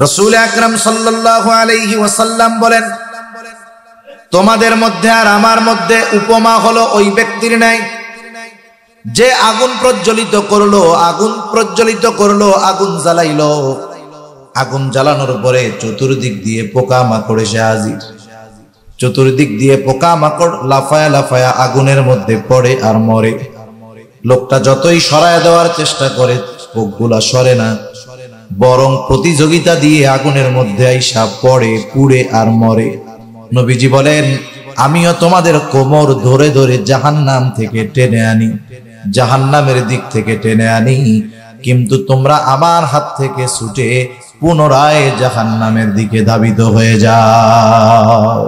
রাসূল আকরাম সাল্লাল্লাহু আলাইহি ওয়াসাল্লাম বলেন, তোমাদের মধ্যে আর আমার মধ্যে উপমা হলো ওই ব্যক্তির ন্যায় যে আগুন প্রজ্বলিত করলো, আগুন জ্বালাইলো। আগুন জ্বালানোর পরে চতুর্দিক দিয়ে পোকা মাকড় এসে হাজির। চতুর্দিক দিয়ে পোকা মাকড় লাফায়া লাফায়া আগুনের মধ্যে পড়ে আর মরে। লোকটা যতই সরায় দেওয়ার চেষ্টা করে পোকগুলা সরে না, বরং প্রতিযোগিতা দিয়ে আগুনের মধ্যে আইসা পড়ে, পুড়ে আর মরে। নবীজি বলেন, আমিও তোমাদের কোমর ধরে ধরে জাহান্নাম থেকে টেনে আনি, জাহান্নামের দিক থেকে টেনে আনি, কিন্তু তোমরা আমার হাত থেকে ছুটে পুনরায় জাহান্নামের দিকে ধাবিত হয়ে যাও।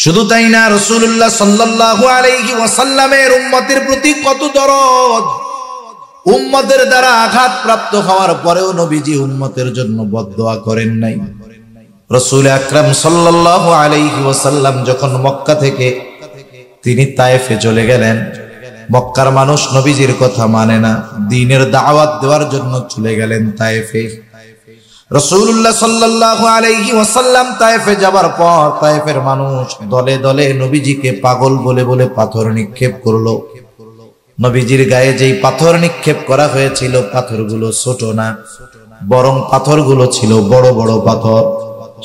শুধু তাই না, রাসূলুল্লাহ সাল্লাল্লাহু আলাইহি ওয়াসাল্লামের উম্মতের প্রতি কত দরদ। উম্মতের দ্বারা আঘাত প্রাপ্ত হওয়ার পরেও নবীজি উম্মতের জন্য বদদোয়া করেন নাই। রাসূল আকরাম সাল্লাল্লাহু আলাইহি ওয়াসাল্লাম যখন মক্কা থেকে তিনি তায়েফে চলে গেলেন, মক্কার মানুষ নবীজির কথা মানে না, দ্বীনের দাওয়াত দেওয়ার জন্য চলে গেলেন তায়েফে। রাসূলুল্লাহ সাল্লাল্লাহু আলাইহি ওয়াসাল্লাম তায়েফে যাবার পর তায়েফের মানুষ দলে দলে নবীজিকে পাগল বলে বলে পাথর নিক্ষেপ করলো। নবীজির গায়ে যেই পাথর নিক্ষেপ করা হয়েছিল, পাথরগুলো ছোট না, বরং পাথরগুলো ছিল বড় বড় পাথর।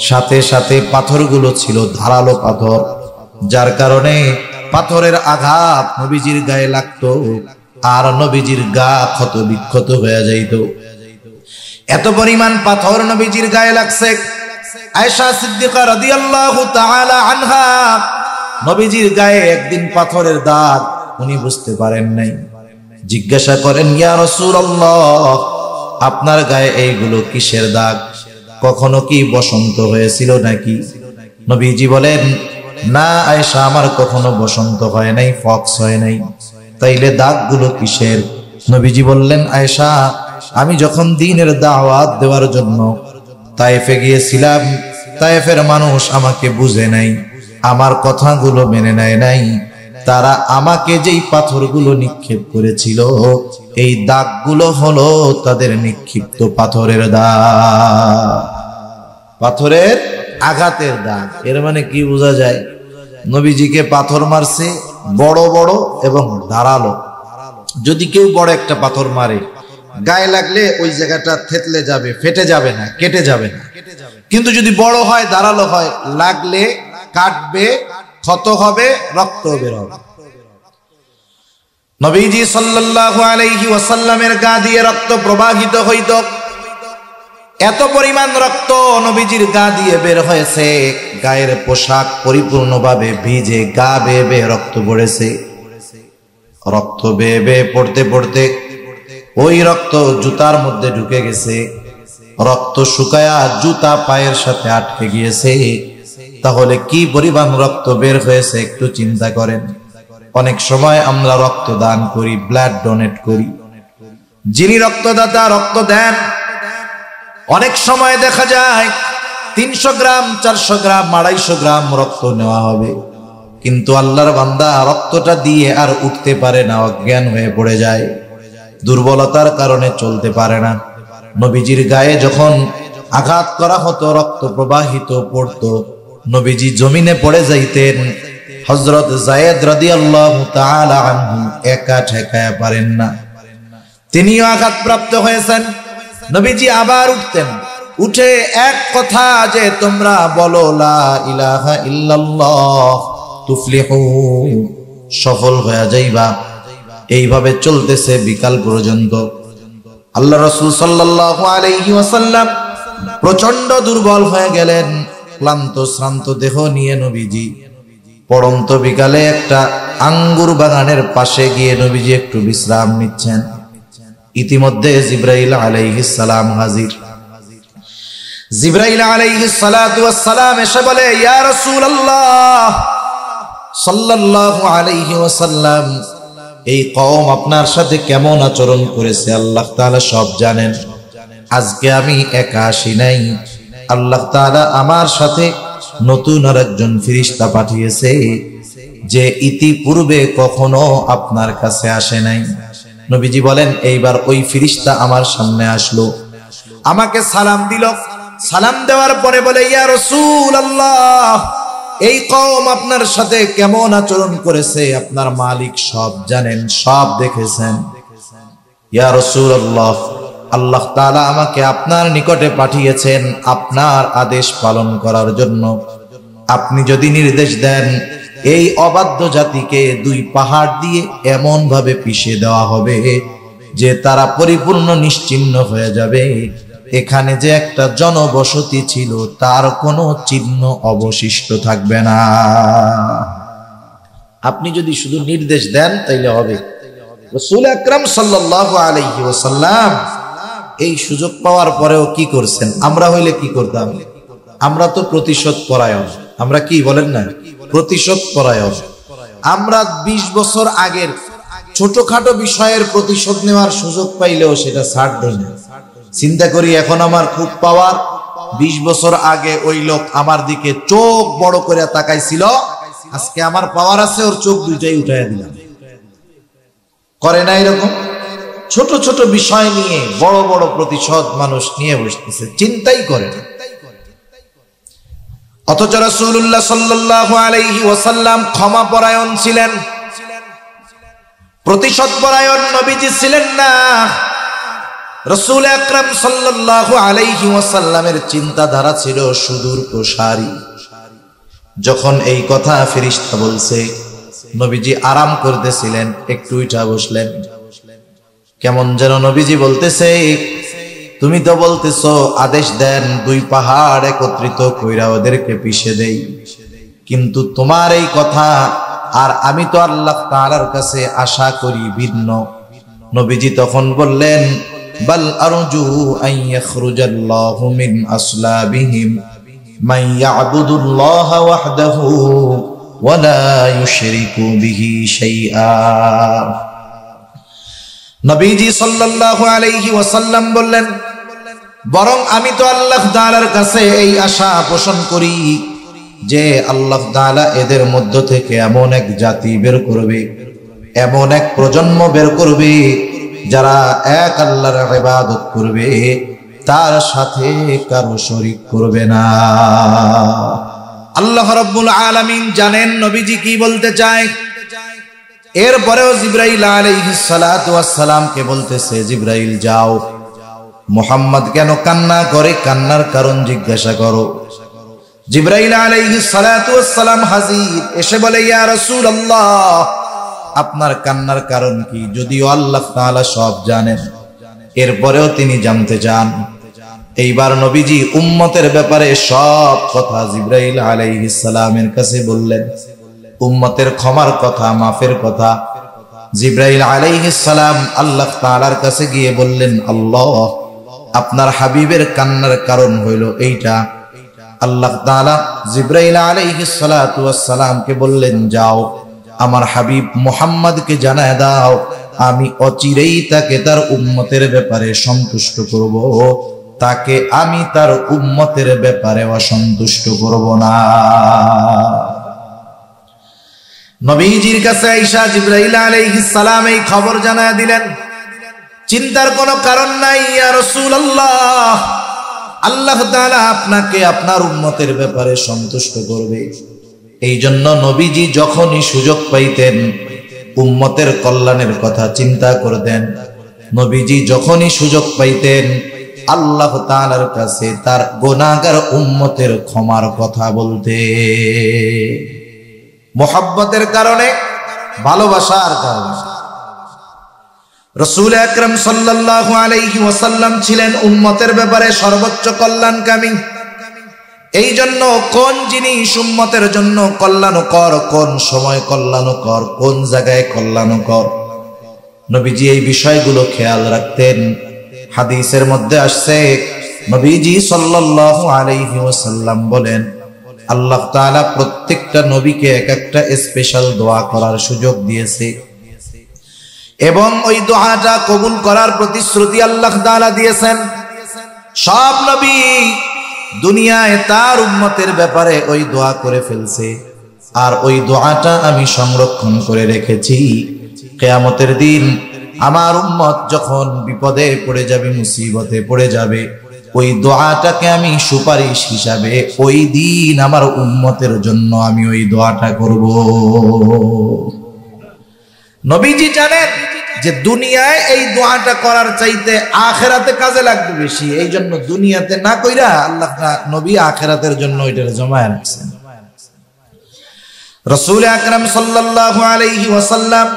সাথে সাথে পাথরগুলো ছিল ধারালো পাথর, যার কারণে পাথরের আঘাত নবীজির গায়ে লাগতো আর নবীজির গা ক্ষত বিক্ষত হয়ে যাইত। এত পরিমাণ পাথর নবীজির গায়ে লাগছে। আয়েশা সিদ্দিকা রাদিয়াল্লাহু তাআলা আনহা, নবীজির গায়ে একদিন পাথরের দাগ, উনি বুঝতে পারেন নাই। জিজ্ঞাসা করেন, ইয়া রাসূলুল্লাহ, আপনার গায়ে এইগুলো কিসের দাগ? কখনো কি বসন্ত হয়েছিল নাকি? নবীজি বলেন, না আয়েশা, আমার কখনো বসন্ত হয় নাই, ফক্স হয় নাই। তাইলে দাগগুলো কিসের? নবীজি বললেন, আয়েশা, আমি যখন দ্বীনের দাওয়াত দেওয়ার জন্য তায়েফে গিয়েছিলাম, তায়েফের মানুষ আমাকে বুঝে নাই, আমার কথাগুলো মেনে নেয় নাই। তারা আমাকে যেই পাথরগুলো নিক্ষেপ করেছিল, এই দাগগুলো হলো তাদের নিক্ষিপ্ত পাথরের দাগ, পাথরের আঘাতের দাগ। এর মানে কি বোঝা যায়? নবীজিকে পাথর মারছে বড় বড় এবং ধারালো। যদি কেউ বড় একটা পাথর মারে, গায়ে লাগলে ওই জায়গাটা থেতলে যাবে, ফেটে যাবে না, কেটে যাবে না। কিন্তু যদি বড় হয়, ধারালো হয়, লাগলে কাটবে, ক্ষত হবে, রক্ত বের হবে। নবীজি সাল্লাল্লাহু আলাইহি ওয়াসাল্লামের গা দিয়ে রক্ত প্রবাহিত হইত। এত পরিমাণ রক্ত নবীজির গা দিয়ে বের হয়েছে, গায়ের পোশাক পরিপূর্ণভাবে ভিজে, গা বেয়ে বেয়ে রক্ত পড়েছে। রক্ত বেয়ে বেয়ে পড়তে পড়তে ওই রক্ত জুতার মধ্যে ঢুকে গেছে। রক্ত শুকায়া জুতা পায়ের সাথে আটকে গিয়েছে। তাহলে কি পরিমাণ রক্ত বের হয়েছে একটু চিন্তা করেন। অনেক সময় আমরা রক্ত দান করি, ব্লাড ডোনেট করি। যিনি রক্তদাতা রক্ত দেন, অনেক সময় দেখা যায় 300 গ্রাম, 400 গ্রাম, 250 গ্রাম রক্ত নেওয়া হবে, কিন্তু আল্লাহর বান্দা রক্তটা দিয়ে আর উঠতে পারে না, অজ্ঞান হয়ে পড়ে যায়, দুর্বলতার কারণে চলতে পারে না। নবীজির গায়ে যখন আঘাত করা হতো, রক্ত প্রবাহিত পড়তো, নবীজি জমিনে পড়ে যাইতেন। হযরত যায়েদ রাদিয়াল্লাহু তাআলা আনহু একা ঠেকায়া পারেন না, তিনিও আঘাতপ্রাপ্ত হয়েছেন। নবীজি আবার উঠতেন, উঠে এক কথা যে তোমরা বলো লা ইলাহা ইল্লাল্লাহ তুফলিহু, সফল হয়ে যাইবা। এইভাবে চলতেছে বিকাল পর্যন্ত। আল্লাহ রাসূল সাল্লাল্লাহু আলাইহি ওয়াসাল্লাম প্রচন্ড দুর্বল হয়ে গেলেন। ক্লান্ত শ্রান্ত দেহ নিয়ে নবীজি পড়ন্ত বিকালে একটা আঙ্গুর বাগানের পাশে গিয়ে নবীজি একটু বিশ্রাম নিচ্ছেন। ইতিমধ্যে জিবরাইল আলাইহিস সালাম হাজির। জিবরাইল আলাইহিস সালাতু ওয়াস সালাম এসে বলে, ইয়া রাসূলুল্লাহ সাল্লাল্লাহু আলাইহি ওয়াসাল্লাম, এই কওম আপনার সাথে কেমন আচরণ করেছে আল্লাহ তাআলা সব জানেন। আজকে আমি একা আসি নাই, আল্লাহ তাআলা আমার সাথে নতুন আরেকজন ফেরেশতা পাঠিয়েছে, যে ইতিপূর্বে কখনো আপনার কাছে আসে নাই। নবীজি বলেন, এইবার ওই ফেরেশতা আমার সামনে আসলো, আমাকে সালাম দিল। সালাম দেওয়ার পরে বলে, ইয়া রাসূলুল্লাহ, এই কওম আপনার সাথে কেমন আচরণ করেছে আপনার মালিক সব জানেন, সব দেখেছেন। ইয়া রাসূলুল্লাহ, আল্লাহ তাআলা আমাকে আপনার নিকটে পাঠিয়েছেন আপনার আদেশ পালন করার জন্য। আপনি যদি নির্দেশ দেন এই অবাধ্য জাতিকে 2 পাহাড় দিয়ে এমন ভাবে পিষে দেওয়া হবে যে তারা পরিপূর্ণ নিশ্চিহ্ন হয়ে যাবে, এখানে যে একটা জনবসতি ছিল তার কোনো চিহ্ন অবশিষ্ট থাকবে না। আপনি যদি শুধু নির্দেশ দেন তাইলে হবে। রাসূল আকরাম সাল্লাল্লাহু আলাইহি ওয়াসাল্লাম এই সুযোগ পাওয়ার পরেও কি করছেন? আমরা হইলে কি করতাম? আমরা তো প্রতিশোধ পরায়ণ। আমরা কি বলেন না, প্রতিশোধ পরায়ণ। আমরা 20 বছর আগের ছোটখাটো বিষয়ের প্রতিশোধ নেওয়ার সুযোগ পাইলেও সেটা ছাড় দেই না। চিন্তা করি, এখন আমার খুব পাওয়ার, 20 বছর আগে ওই লোক আমার দিকে চোখ বড় করে তাকাইছিল, আজকে আমার পাওয়ার আছে, ওর চোখ 2টাই উঠাইয়া দিলাম। করে না এরকম? ছোট ছোট বিষয় নিয়ে বড় বড় প্রতিশোধ মানুষ নিয়ে বসতেছে, চিন্তাই করে না। অথচ রাসূলুল্লাহ সাল্লাল্লাহু আলাইহি ওয়াসাল্লাম ক্ষমা পরায়ণ ছিলেন, প্রতিশোধ পরায়ণ নবীজি ছিলেন না। রাসূল আকরাম সাল্লাল্লাহু আলাইহি ওয়াসাল্লামের চিন্তাধারা ছিল সুদূর প্রসারী। যখন এই কথা ফেরেশতা বলছে, নবীজি আরাম করতেছিলেন, একটু উঠা বসলেন। কেমন যেন নবীজি বলতেছে, তুমি তো বলতেছো আদেশ দেন 2 পাহাড় একত্রিত কইরা ওদেরকে পিষে দেই, কিন্তু তোমার এই কথা আর আমি তো আল্লাহ তাআলার কাছে আশা করি ভিন্ন। নবীজি তখন বললেন, বাল আরজু আন ইয়াখরুজাল্লাহু মিন আসলাবিহিম মান ইয়াবুদুল্লাহ ওয়াহদাহু ওয়া লা ইউশরিকু বিহি শাইআ। নবীজি সাল্লাল্লাহু আলাইহি ওয়াসাল্লাম বললেন, বরং আমি তো আল্লাহ তাআলার কাছে এই আশা পোষণ করি যে আল্লাহ তাআলা এদের মধ্য থেকে এমন এক জাতি বের করবে, এমন এক প্রজন্ম বের করবে যারা এক আল্লাহর ইবাদত করবে, তার সাথে কারো শরীক করবে না। আল্লাহ রাব্বুল আলামিন জানেন নবীজি কি বলতে চায়। এরপরেও জিবরাইল আলাইহিস সালাতু ওয়াস সালামকে বলতেছে, জিবরাইল যাও, মুহাম্মদ কেন কান্না করে, কান্নার কারণ জিজ্ঞাসা করো। জিবরাইল আলাইহিস সালাতু ওয়াস সালাম হাজির, এসে বলে, ইয়া রাসূলুল্লাহ, আপনার কান্নার কারণ কি? যদিও আল্লাহ তাআলা সব জানেন, এরপরেও তিনি জানতে চান। এইবার নবীজি উম্মতের ব্যাপারে সব কথা জিবরাইল আলাইহিস সালামের কাছে বললেন। উম্মতের ক্ষমার কথা, মাফের কথা। জিবরাইল আলাইহিস সালাম আল্লাহ তাআলার কাছে গিয়ে বললেন, আল্লাহ, আপনার হাবিবের কান্নার কারণ হইল এইটা। আল্লাহ তাআলা জিবরাইল আলাইহিস সালাতু ওয়াস সালামকে বললেন, যাও, আমার হাবিব মুহাম্মদকে জানায় দাও, আমি অচিরেই তাকে তার উম্মতের ব্যাপারে সন্তুষ্ট করব, তাকে আমি তার উম্মতের ব্যাপারে অসন্তুষ্ট করব না। নবীজির কাছে আয়েশা জিবরাইল আলাইহিস সালাম এই খবর জানায় দিলেন। চিন্তার কোনো কারণ নাই, ইয়া রাসূলুল্লাহ, আল্লাহ তাআলা আপনাকে আপনার উম্মতের ব্যাপারে সন্তুষ্ট করবে। এই জন্য নবীজি যখনই সুযোগ পাইতেন উম্মতের কল্যাণের কথা চিন্তা করতেন। নবীজি যখনই সুযোগ পাইতেন আল্লাহ তাআলার কাছে তার গুনাহগার উম্মতের ক্ষমার কথা বলতে। মুহাব্বতের কারণে, ভালোবাসার কারণে। রাসূল আকরাম সাল্লাল্লাহু আলাইহি ওয়াসাল্লাম ছিলেন উম্মতের ব্যাপারে সর্বোচ্চ কল্যাণকামী। এই জন্য কোন জিনিস উম্মতের জন্য কল্যাণকর, কোন সময় কল্যাণকর, কোন জায়গায় কল্যাণকর, নবীজি এই বিষয়গুলো খেয়াল রাখতেন। হাদিসের মধ্যে আসছে, নবীজি সাল্লাল্লাহু আলাইহি ওয়াসাল্লাম বলেন, আল্লাহ তাআলা প্রত্যেকটা নবীকে এক একটা স্পেশাল দোয়া করার সুযোগ দিয়েছে এবং ওই দোয়াটা কবুল করার প্রতিশ্রুতি আল্লাহ তাআলা দিয়েছেন। সব নবী দুনিয়ায় তার উম্মতের ব্যাপারে ওই দোয়া করে ফেলছে, আর ওই দোয়াটা আমি সংরক্ষণ করে রেখেছি। কিয়ামতের দিন আমার উম্মত যখন বিপদে পড়ে যাবে, মুসিবতে পড়ে যাবে, ওই দোয়াটাকে আমি সুপারিশ হিসাবে ওই দিন আমার উম্মতের জন্য আমি ওই দোয়াটা করব। নবীজি জানেন যে দুনিয়ায় এই দোয়াটা করার চাইতে আখিরাতে কাজে লাগবে বেশি, এই জন্য দুনিয়াতে না কইরা আল্লাহ নবী আখিরাতের জন্য ওইটারে জমায়ে রাখছেন। রাসূল আকরাম সাল্লাল্লাহু আলাইহি ওয়াসাল্লাম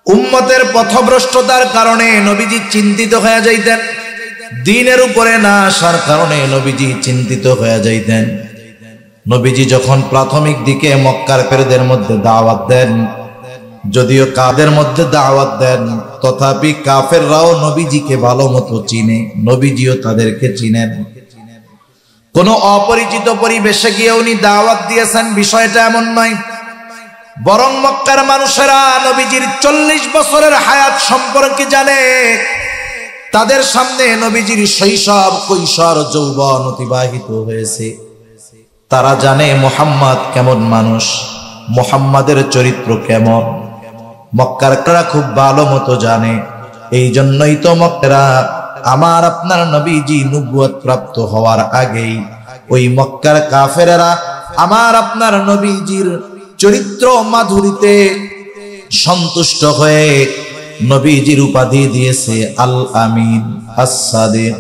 উম্মতের পথভ্রষ্টতার কারণে নবীজি চিন্তিত হয়ে যাইতেন, দ্বীনের উপরে না আসার কারণে নবীজি চিন্তিত হয়ে যাইতেন। নবীজি যখন প্রাথমিক দিকে মক্কার কাফেরদের মধ্যে দাওয়াত দেন, যদিও কাদের মধ্যে দাওয়াত দেন, তথাপি কাফেররাও নবীজিকে ভালো মতো চিনে, নবীজিও তাদেরকে চিনেন। কোন অপরিচিত পরিবেশে গিয়ে উনি দাওয়াত দিয়েছেন বিষয়টা এমন নয়, বরং মক্কার মানুষেরা নবীজির 40 বছরের হায়াত সম্পর্কে জানে। তাদের সামনে নবীজির শৈশব, কৈশোর, যৌবন অতিবাহিত হয়েছে। তারা জানে মুহাম্মদ কেমন মানুষ, মুহাম্মাদের চরিত্র কেমন, মক্কার কারা খুব ভালো মতো জানে। এই জন্যই তো মক্কারা আমার আপনার নবীজি নবুয়ত প্রাপ্ত হওয়ার আগেই ওই মক্কার কাফেরেরা আমার আপনার নবীজির চরিত্র মাধুরীতে সন্তুষ্ট হয়ে নবীজির উপাধি দিয়েছে আল আমিন, আস-সাদিক,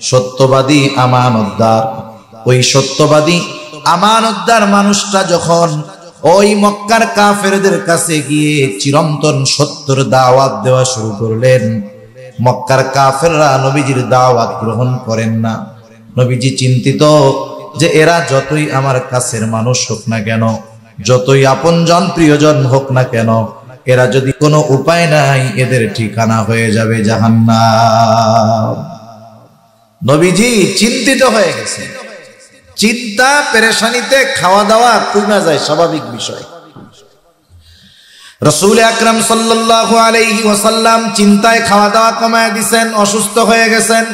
সত্যবাদী, আমানতদার। ওই সত্যবাদী আমানতদার মানুষটা যখন ওই মক্কার কাফেরদের কাছে গিয়ে চিরন্তন সত্যের দাওয়াত দেওয়া শুরু করলেন, মক্কার কাফেররা নবীজির দাওয়াত গ্রহণ করেন না। নবীজি চিন্তিত যে এরা যতই আমার কাছের মানুষ হোক না কেন, যতই আপনজন প্রিয়জন হোক না কেন, এরা যদি কোনো উপায় নাই এদের ঠিকানা হয়ে যাবে জাহান্নাম। নবীজি চিন্তিত হয়ে গেছে, চিন্তা পেরেশানিতে খাওয়া দাওয়া কমে যায়, স্বাভাবিক বিষয়। রাসূল আকরাম সাল্লাল্লাহু আলাইহি ওয়াসাল্লাম চিন্তায় খাওয়া দাওয়া কমায় দিয়েছেন, অসুস্থ হয়ে গেছেন।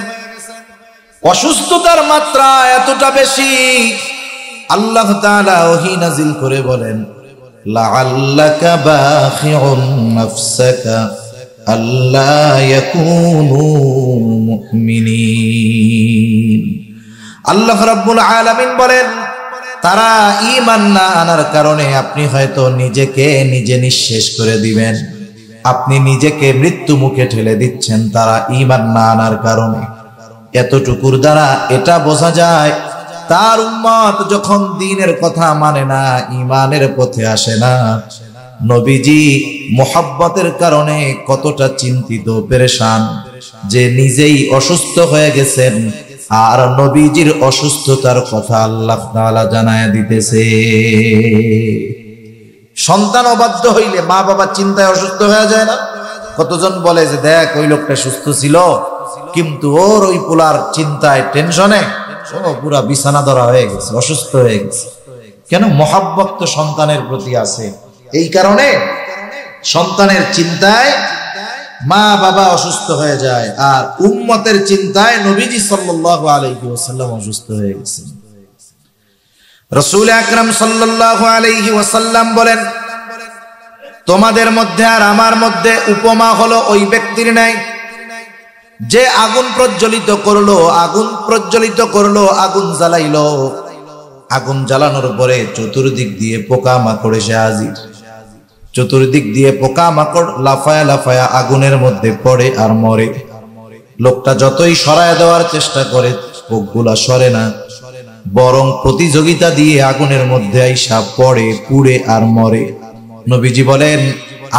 অসুস্থতার মাত্রা এতটা বেশি, আল্লাহ তাআলা ওহী নাযিল করে বলেন, লাআল্লাকা বাখিউন নাফসাকা আল্লা ইয়াকুনু মুমিনিন। আল্লাহ রাব্বুল আলামিন বলেন, তারা ঈমান না আনার কারণে আপনি হয়তো নিজেকে নিজে নিঃশেষ করে দিবেন, আপনি নিজেকে মৃত্যু মুখে ঠেলে দিচ্ছেন তারা ঈমান না আনার কারণে। এতটুকুর দ্বারা এটা বোঝা যায় তার উম্মত যখন দ্বীনের কথা মানে না, ঈমানের পথে আসে না, নবীজি মুহাব্বতের কারণে কতটা চিন্তিত পেরেশান, যে নিজেই অসুস্থ হয়ে গেছেন আর নবীজির অসুস্থতার কথা আল্লাহ তাআলা জানায়া দিতেছে। সন্তান অবাধ্য হইলে মা বাবা চিন্তায় অসুস্থ হয়ে যায় না? কতজন বলে যে দেখ ওই লোকটা সুস্থ ছিল কিন্তু ওর ওই পোলার চিন্তায় টেনশনে ও পুরা বিছানা ধরা হয়ে গেছে, অসুস্থ হয়ে গেছে। কেন? মুহাব্বত তো সন্তানের প্রতি আছে, এই কারণে সন্তানের চিন্তায় মা বাবা অসুস্থ হয়ে যায়, আর উম্মতের চিন্তায় নবীজি সাল্লাল্লাহু আলাইহি ওয়াসাল্লাম অসুস্থ হয়ে গেছেন। রাসূল আকরাম সাল্লাল্লাহু আলাইহি ওয়াসাল্লাম বলেন, তোমাদের মধ্যে আর আমার মধ্যে উপমা হলো ওই ব্যক্তির ন্যায় যে আগুন প্রজ্বলিত করলো, আগুন জ্বালাইলো, আগুন জ্বালানোর পরে চতুর্দিক দিয়ে পোকা মাকড় এসে হাজির। চতুর্দিক দিয়ে পোকা মাকড় লাফায়া লাফায়া আগুনের মধ্যে পড়ে আর মরে। লোকটা যতই সরায় দেওয়ার চেষ্টা করে পোকগুলা সরে না, বরং প্রতিযোগিতা দিয়ে আগুনের মধ্যে আইসা পড়ে, পুড়ে আর মরে। নবীজি বলেন,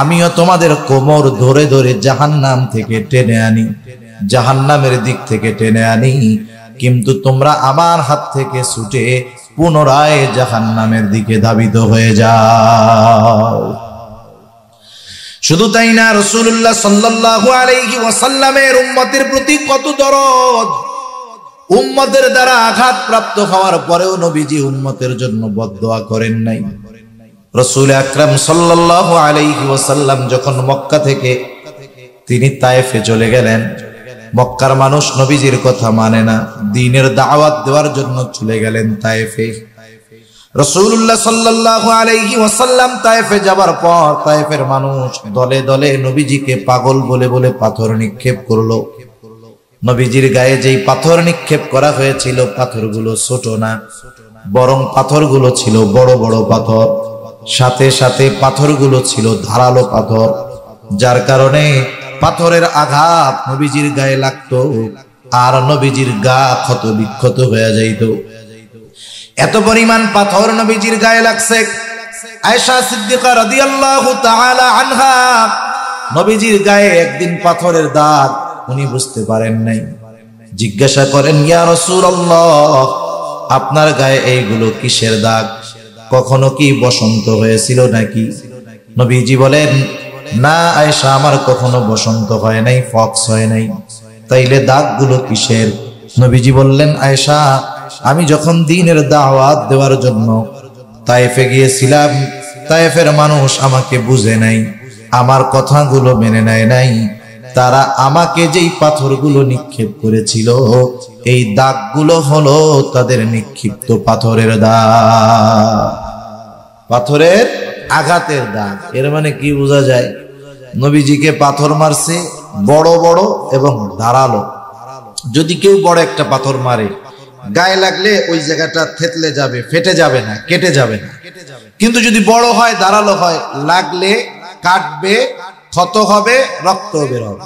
আমিও তোমাদের কোমর ধরে ধরে জাহান্নাম থেকে টেনে আনি, জাহান্নামের দিক থেকে টেনে আনি, কিন্তু তোমরা আমার হাত থেকে ছুটে পুনরায় জাহান্নামের দিকে ধাবিত হয়ে যাও। শুধু তাই না, রাসূলুল্লাহ সাল্লাল্লাহু আলাইহি ওয়াসাল্লামের উম্মতের প্রতি কত দরদ। উম্মতের দ্বারা আঘাত প্রাপ্ত হওয়ার পরেও নবীজি উম্মতের জন্য বদদোয়া করেন নাই। রাসূল আকরাম সাল্লাল্লাহু আলাইহি ওয়াসাল্লাম যখন মক্কা থেকে তিনি তায়েফে চলে গেলেন, মক্কার মানুষ নবীজির কথা মানে না, দ্বীনের দাওয়াত দেওয়ার জন্য চলে গেলেন তায়েফে। রাসূলুল্লাহ সাল্লাল্লাহু আলাইহি ওয়াসাল্লাম তায়েফে যাবার পর তায়েফের মানুষ দলে দলে নবীজিকে পাগল বলে বলে পাথর নিক্ষেপ করলো। নবীজির গায়ে যেই পাথর নিক্ষেপ করা হয়েছিল পাথরগুলো ছোট না, বরং পাথরগুলো ছিল বড় বড় পাথর, সাথে সাথে পাথরগুলো ছিল ধারালো পাথর, যার কারণে পাথরের আঘাত নবীজির গায়ে লাগতো আর নবীজির গা ক্ষত বিক্ষত হয়ে যাইত। এত পরিমাণ পাথর নবীজির গায়ে লাগছে। আয়েশা সিদ্দিকা রাদিয়াল্লাহু তাআলা আনহা নবীজির গায়ে একদিন পাথরের দাগ উনি বুঝতে পারেন নাই। জিজ্ঞাসা করেন, ইয়া রাসূলুল্লাহ, আপনার গায়ে এইগুলো কিসের দাগ? কখনো কি বসন্ত হয়েছিল নাকি? নবীজি বলেন, না আয়েশা, আমার কখনো বসন্ত হয় নাই, ফক্স হয় নাই। তাইলে দাগগুলো কিসের? নবীজি বললেন, আয়েশা, আমি যখন দ্বীনের দাওয়াত দেওয়ার জন্য তায়েফে গিয়েছিলাম, তায়েফের মানুষ আমাকে বুঝে নাই, আমার কথাগুলো মেনে নেয় নাই। তারা আমাকে যেই পাথরগুলো নিক্ষেপ করেছিল, এই দাগগুলো হলো তাদের নিক্ষিপ্ত পাথরের দাগ, পাথরের আঘাতের দাগ। এর মানে কি বোঝা যায়? নবীজিকে পাথর মারছে বড় বড় এবং ধারালো। যদি কেউ বড় একটা পাথর মারে, গায়ে লাগলে ওই জায়গাটা থেতলে যাবে, ফেটে যাবে না, কেটে যাবে না। কিন্তু যদি বড় হয়, ধারালো হয়, লাগলে কাটবে, ক্ষত হবে, রক্ত বের হবে।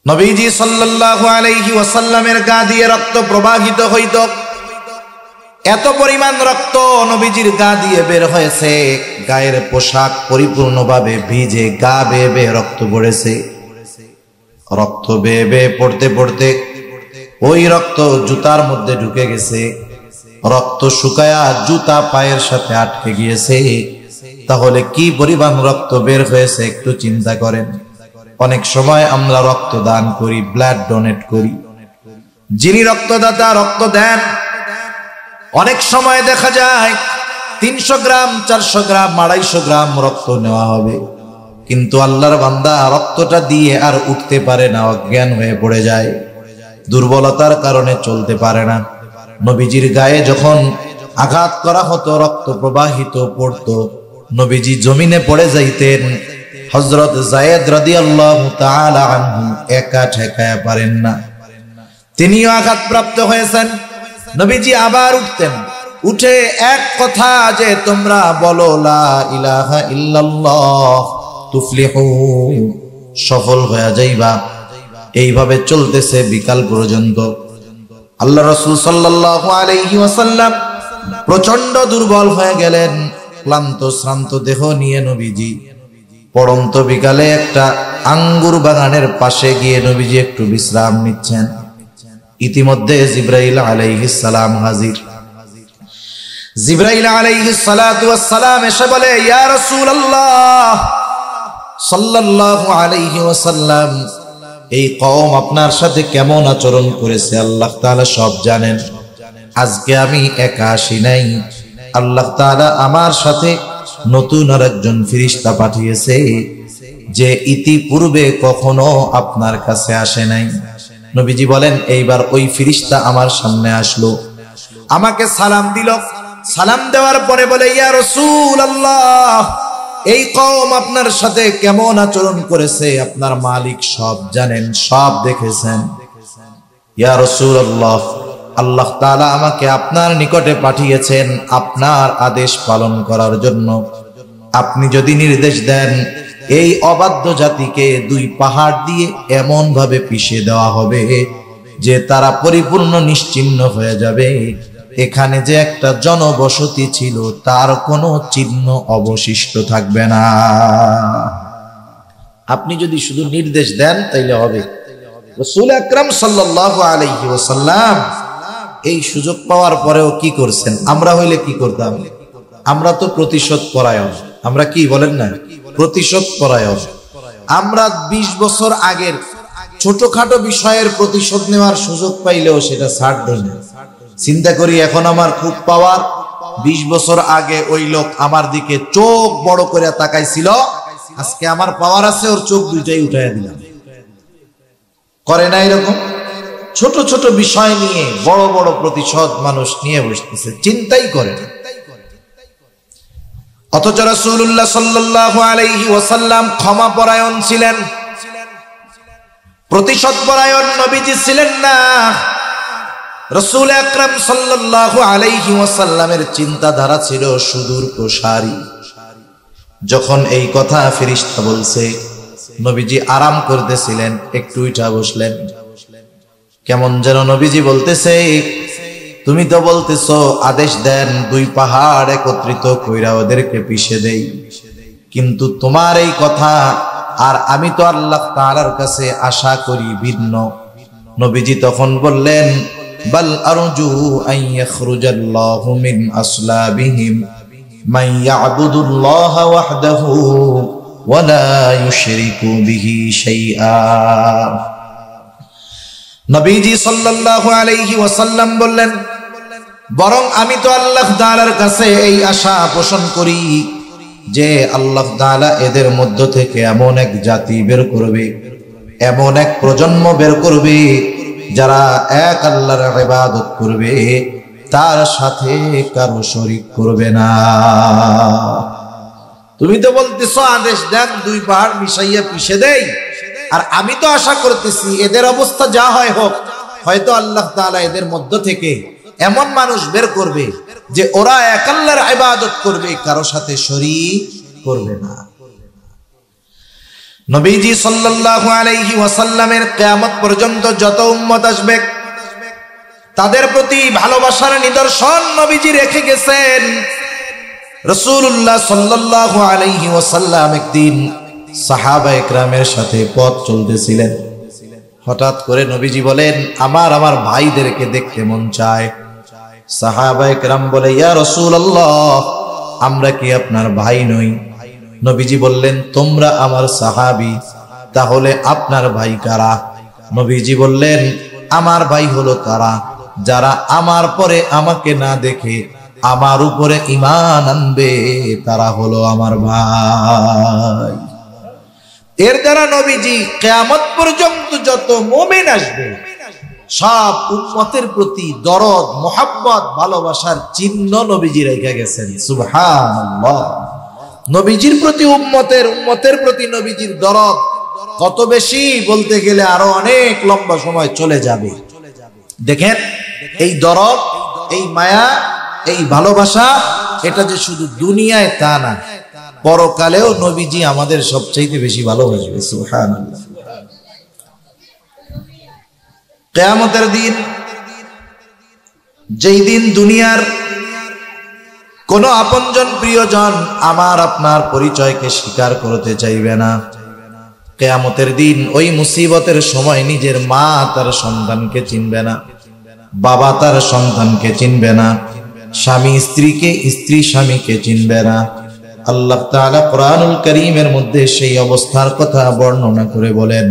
নবীজি সাল্লাল্লাহু আলাইহি ওয়াসাল্লামের গা দিয়ে রক্ত প্রবাহিত হইত। এত পরিমাণ রক্ত নবীজির গা দিয়ে বের হয়েছে, গায়ের পোশাক পরিপূর্ণভাবে ভিজে, গা বেয়ে বেয়ে রক্ত পড়েছে। রক্ত বেয়ে বেয়ে পড়তে পড়তে ওই রক্ত জুতার মধ্যে ঢুকে গেছে, রক্ত শুকায়া জুতা পায়ের সাথে আটকে গিয়েছে। তাহলে কি পরিমাণ রক্ত বের হয়েছে একটু চিন্তা করেন। অনেক সময় আমরা রক্ত দান করি, ব্লাড ডোনেট করি। যিনি রক্তদাতা রক্ত দেন, অনেক সময় দেখা যায় 300 গ্রাম, 400 গ্রাম, 250 গ্রাম রক্ত নেওয়া হবে, কিন্তু আল্লাহর বান্দা রক্তটা দিয়ে আর উঠতে পারে না, অজ্ঞান হয়ে পড়ে যায়, দুর্বলতার কারণে চলতে পারে না। নবীজির গায়ে যখন আঘাত করা হতো, রক্ত প্রবাহিত পড়তো, নবীজি জমিনে পড়ে যাইতেন। হযরত যায়েদ রাদিয়াল্লাহু তাআলা আনহু একা ঠেকায়া পারেন না, তিনিও আঘাতপ্রাপ্ত হয়েছেন। নবীজি আবার উঠতেন, উঠে এক কথা যে তোমরা বলো লা ইলাহা ইল্লাল্লাহ তুফলিহু, সফল হয়ে যাইবা। এইভাবে চলতেছে বিকাল পর্যন্ত। আল্লাহ রাসূল সাল্লাল্লাহু আলাইহি ওয়াসাল্লাম প্রচন্ড দুর্বল হয়ে গেলেন, ক্লান্ত শ্রান্ত দেহ নিয়ে নবীজি পড়ন্ত বিকালে একটা আঙ্গুর বাগানের পাশে গিয়ে নবীজি একটু বিশ্রাম নিচ্ছেন। ইতিমধ্যে জিবরাইল আলাইহিস সালাম হাজির। জিবরাইল আলাইহিস সালাতু ওয়াস সালাম এসে বলে, ইয়া রাসূলুল্লাহ সাল্লাল্লাহু আলাইহি ওয়াসাল্লাম, এই কওম আপনার সাথে কেমন আচরণ করেছে আল্লাহ তাআলা সব জানেন। আজকে আমি একা আসি নাই, আল্লাহ তাআলা আমার সাথে নতুন আরেকজন ফেরেশতা পাঠিয়েছে, যে ইতিপূর্বে কখনো আপনার কাছে আসে নাই। নবীজি বলেন, এইবার ওই ফেরেশতা আমার সামনে আসলো, আমাকে সালাম দিল। সালাম দেওয়ার পরে বলে, ইয়া রাসূলুল্লাহ, এই কওম আপনার সাথে কেমন আচরণ করেছে আপনার মালিক সব জানেন, সব দেখেছেন। ইয়া রাসূলুল্লাহ, আল্লাহ তাআলা আমাকে আপনার নিকটে পাঠিয়েছেন আপনার আদেশ পালন করার জন্য। আপনি যদি নির্দেশ দেন, এই অবাধ্য জাতিকে 2 পাহাড় দিয়ে এমন ভাবে পিষে দেওয়া হবে যে তারা পরিপূর্ণ নিশ্চিহ্ন হয়ে যাবে। এখানে যে একটা জনবসতি ছিল তার কোনো চিহ্ন অবশিষ্ট থাকবে না। আপনি যদি শুধু নির্দেশ দেন তাইলে হবে। রাসূল আকরাম সাল্লাল্লাহু আলাইহি ওয়াসাল্লাম এই সুযোগ পাওয়ার পরেও কি করছেন? আমরা হইলে কি করতাম? আমরা তো প্রতিশোধ পরায়ণ। আমরা কি বলেন না, প্রতিশোধ পরায়ণ। আমরা 20 বছর আগের ছোটখাটো বিষয়ের প্রতিশোধ নেওয়ার সুযোগ পাইলেও সেটা ছাড় দেই না। চিন্তা করি, এখন আমার খুব পাওয়ার, 20 বছর আগে ওই লোক আমার দিকে চোখ বড় করে তাকাইছিল, আজকে আমার পাওয়ার আছে, ওর চোখ দুইটাই উঠাইয়া দিলাম। করে না এরকম? ছোট ছোট বিষয় নিয়ে বড় বড় প্রতিশোধ মানুষ নিয়ে বসতেছে, চিন্তাই করে না। অথচ রাসূলুল্লাহ সাল্লাল্লাহু আলাইহি ওয়াসাল্লাম ক্ষমাপরায়ণ ছিলেন। প্রতিশোধপরায়ণ নবীজি ছিলেন না। রাসূল আকরাম সাল্লাল্লাহু আলাইহি ওয়াসাল্লামের চিন্তাধারা ছিল সুদূর প্রসারী। যখন এই কথা ফেরেশতা বলছে, নবীজি আরাম করতেছিলেন, একটু উঠা বসলেন। কেমন যেন নবীজি বলতেছে, তুমি তো বলতেছো আদেশ দেন দুই পাহাড় একত্রিত কইরা ওদেরকে পিষে দেই, কিন্তু তোমার এই কথা আর আমি তো আল্লাহ তাআলার কাছে আশা করি ভিন্ন। নবীজি তখন বললেন, বাল আরজু আন ইয়াখরুজাল্লাহু মিন আসলাবিহিম মান ইয়াবুদুল্লাহ ওয়াহদাহু ওয়া লা ইউশরিকু বিহি শাইআ। নবীজি সাল্লাল্লাহু আলাইহি ওয়াসাল্লাম বললেন, বরং আমি তো আল্লাহ তাআলার কাছে এই আশা পোষণ করি যে আল্লাহ তাআলা এদের মধ্য থেকে এমন এক জাতি বের করবে, এমন এক প্রজন্ম বের করবে যারা এক আল্লাহর ইবাদত করবে, তার সাথে কারো শরীক করবে না। তুমি তো বলতেছো আদেশ দেন দুই পাহাড় মিশাইয়া পিষে দেই, আর আমি তো আশা করতেছি এদের অবস্থা যা হয় হোক, হয়তো আল্লাহ তাআলা এদের মধ্য থেকে এমন মানুষ বের করবে যে ওরা এক আল্লাহর ইবাদত করবে, কারো সাথে শরীক করবে না। নবীজি সাল্লাল্লাহু আলাইহি ওয়াসাল্লামের কিয়ামত পর্যন্ত যত উম্মত আসবে তাদের প্রতি ভালোবাসার নিদর্শন নবীজি রেখে গেছেন। রাসূলুল্লাহ সাল্লাল্লাহু আলাইহি ওয়াসাল্লাম একদিন সাহাবায়ে কেরামের সাথে পথ চলতেছিলেন। হঠাৎ করে নবীজি বলেন, আমার ভাইদেরকে দেখতে মন চায়। সাহাবায়ে কেরাম বলে, ইয়া রাসূলুল্লাহ, আমরা কি আপনার ভাই নই? নবীজি বললেন, তোমরা আমার সাহাবী, তাহলে আপনার ভাই কারা? নবীজি বললেন, আমার ভাই হলো তারা যারা আমার পরে আমাকে না দেখে আমার উপরে ঈমান আনবে, তারা হলো আমার ভাই। এর দ্বারা নবীজি কিয়ামত পর্যন্ত যত মুমিন আসবে সব উম্মতের প্রতি দরদ, মোহাব্বত, ভালোবাসার চিহ্ন নবীজি রেখে গেছেন। সুবহানাল্লাহ। নবীজির প্রতি উম্মতের প্রতি নবীজির দরদ কত বেশি বলতে গেলে আরো অনেক লম্বা সময় চলে যাবে। দেখেন, এই দরদ, এই মায়া, এই ভালোবাসা, এটা যে শুধু দুনিয়ায় তা না, পরকালেও নবীজি আমাদের সবচাইতে বেশি ভালোবাসবে। সুবহানাল্লাহ। কিয়ামতের দিন, যেই দিন দুনিয়ার কোন আপনজন প্রিয়জন আমার আপনার পরিচয়কে স্বীকার করতে চাইবে না, কিয়ামতের দিন ওই মুসিবতের সময় নিজের মা তার সন্তানকে চিনবে না, বাবা তার সন্তানকে চিনবে না, স্বামী স্ত্রীকে, স্ত্রী স্বামীকে চিনবে না। আল্লাহ তাআলা কোরআনুল কারীমের মধ্যে সেই অবস্থার কথা বর্ণনা করে বলেন,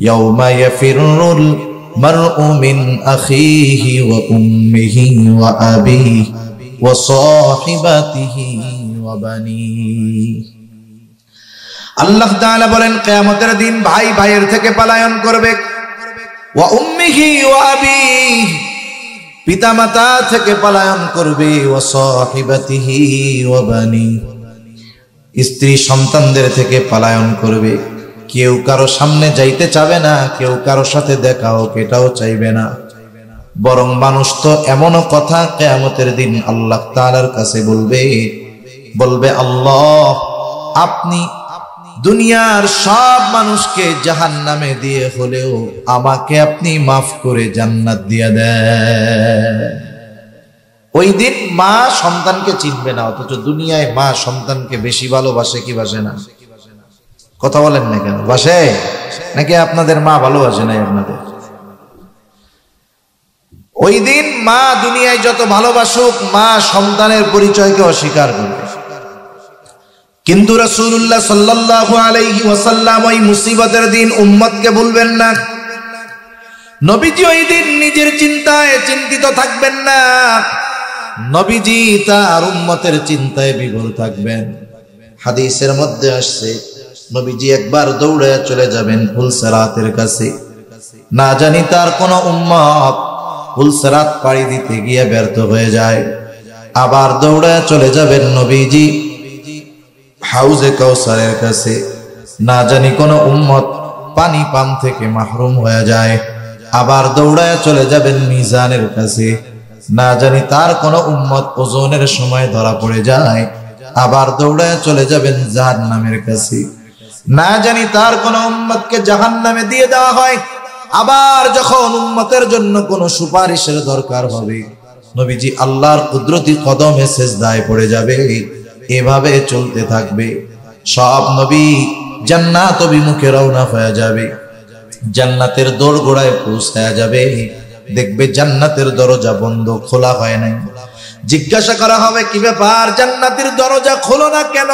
ইয়াউমা ইয়াফিরুল মারউ মিন আখিহি ওয়া উম্মিহি ওয়া আবিহি ওয়া সাহিবাতিহি ওয়া বানিহি। আল্লাহ তাআলা বলেন, কিয়ামতের দিন ভাই ভাইয়ের থেকে পলায়ন করবে, ওয়া উম্মিহি ওয়া আবিহি, পিতামাতা থেকে পলায়ন করবে, ওয়া সাহিবাতিহি ওয়া বানিহি, স্ত্রী সন্তানদের থেকে পলায়ন করবে। কেউ কারো সামনে যাইতে চাবে না, কেউ কারো সাথে দেখা হোক এটাও চাইবে না। বরং মানুষ তো এমনও কথা কিয়ামতের দিন আল্লাহ তাআলার কাছে বলবে, আল্লাহ, আপনি দুনিয়ার সব মানুষকে জাহান্নামে দিয়ে হলেও আমাকে আপনি মাফ করে জান্নাত দিয়ে দেন। ওই দিন মা সন্তানকে চিনবে না, অথচ দুনিয়ায় মা সন্তানকে বেশি ভালোবাসে কি বাসে না? কথা বলেন না কেন? বাসে নাকি আপনাদের মা ভালোবাসে নাই আপনাদের? ওই দিন মা দুনিয়ায় যত ভালোবাসুক, মা সন্তানের পরিচয়কে অস্বীকার করবে। কিন্তু রাসূলুল্লাহ সাল্লাল্লাহু আলাইহি ওয়াসাল্লাম ওই মুসিবতের দিন উম্মতকে বলবেন না। নবীজি ওই দিন নিজের চিন্তায় চিন্তিত থাকবেন না, নবীজি তার উম্মতের চিন্তায় বিভোর থাকবেন। হাদিসের মধ্যে আসছে, নবীজি একবার দৌড়ে চলে যাবেন পুলসিরাতের কাছে। না জানি তার কোন উম্মত পুলসিরাত পাড়ি দিতে গিয়ে ব্যর্থ হয়ে যায়, আবার দৌড়ে চলে যাবেন নবীজি হাউজে কাউসারের কাছে। না জানি কোন উম্মত পানি পান থেকে মাহরুম হয়ে যায়, আবার দৌড়ায় চলে যাবেন মিজানের কাছে। না জানি তার কোন উম্মত ওজনের সময় ধরা পড়ে যায়, আবার দৌড়ায় চলে যাবেন জাহান্নামের কাছে। না জানি তার কোন উম্মতকে জাহান্নামে দিয়ে দেওয়া হয়, আবার যখন উম্মতের জন্য কোন সুপারিশের দরকার হবে, নবীজি আল্লাহর কুদরতি কদমে সেজদায় পড়ে যাবে। এভাবে চলতে থাকবে। সব নবী জান্নাত অভিমুখে রওনা হয়ে যাবে, জান্নাতের দোরগোড়ায় পৌঁছায়া যাবে। দেখবে জান্নাতের দরজা বন্ধ, খোলা হয় নাই। জিজ্ঞাসা করা হবে, কি ব্যাপার, জান্নাতের দরজা খোলো না কেন?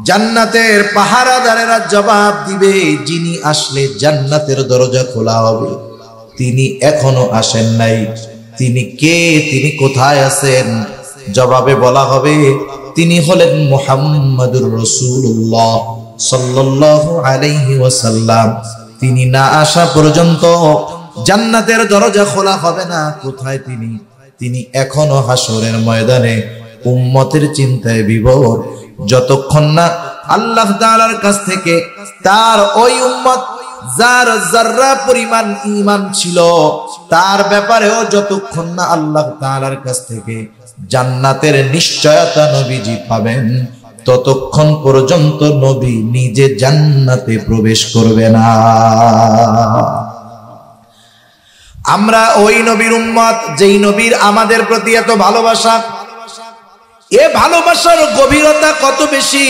জান্নাতের পাহারাদারেরা জবাব দিবে, যিনি আসলে জান্নাতের দরজা খোলা হবে তিনি এখনো আসেন নাই। তিনি কে, তিনি কোথায় আছেন? জবাবে বলা হবে, তিনি হলেন মুহাম্মাদুর রাসূলুল্লাহ সাল্লাল্লাহু আলাইহি ওয়াসাল্লাম। তিনি না আসা পর্যন্ত জান্নাতের দরজা খোলা হবে না। কোথায় তিনি? তিনি এখনো হাসরের ময়দানে উম্মতের চিন্তায় বিভোর। যতক্ষণ না আল্লাহ তাআলার কাছ থেকে তার ওই উম্মত যার যাররা পরিমাণ ঈমান ছিল তার ব্যাপারেও যতক্ষণ না আল্লাহ তাআলার কাছ থেকে জান্নাতের নিশ্চয়তা নবীজি পাবেন, ততক্ষণ পর্যন্ত নবী নিজে জান্নাতে প্রবেশ করবে না। আমরা ওই নবীর উম্মত, যেই নবীর আমাদের প্রতি এত ভালোবাসা। এ ভালোবাসার গভীরতা কত বেশি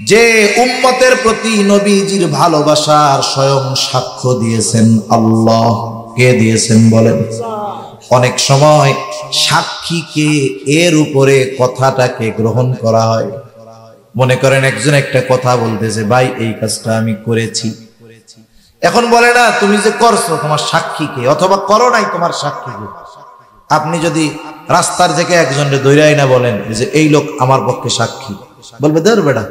যে উম্মতের প্রতি নবীজির ভালোবাসার স্বয়ং সাক্ষ্য দিয়েছেন আল্লাহ। কে দিয়েছেন বলেন? অনেক সময় সাক্ষীকে এর উপরে কথাটাকে গ্রহণ করা হয়। মনে করেন একজন একটা কথা বলতেছে, ভাই এই কাজটা আমি করেছি। এখন বলে না, তুমি যে করছো তোমার সাক্ষীকে, অথবা করো নাই তোমার সাক্ষীকে। আপনি যদি রাস্তার থেকে একজনকে দৈরাই না বলেন যে এই লোক আমার পক্ষে সাক্ষী, বলবে ধর বেড়া,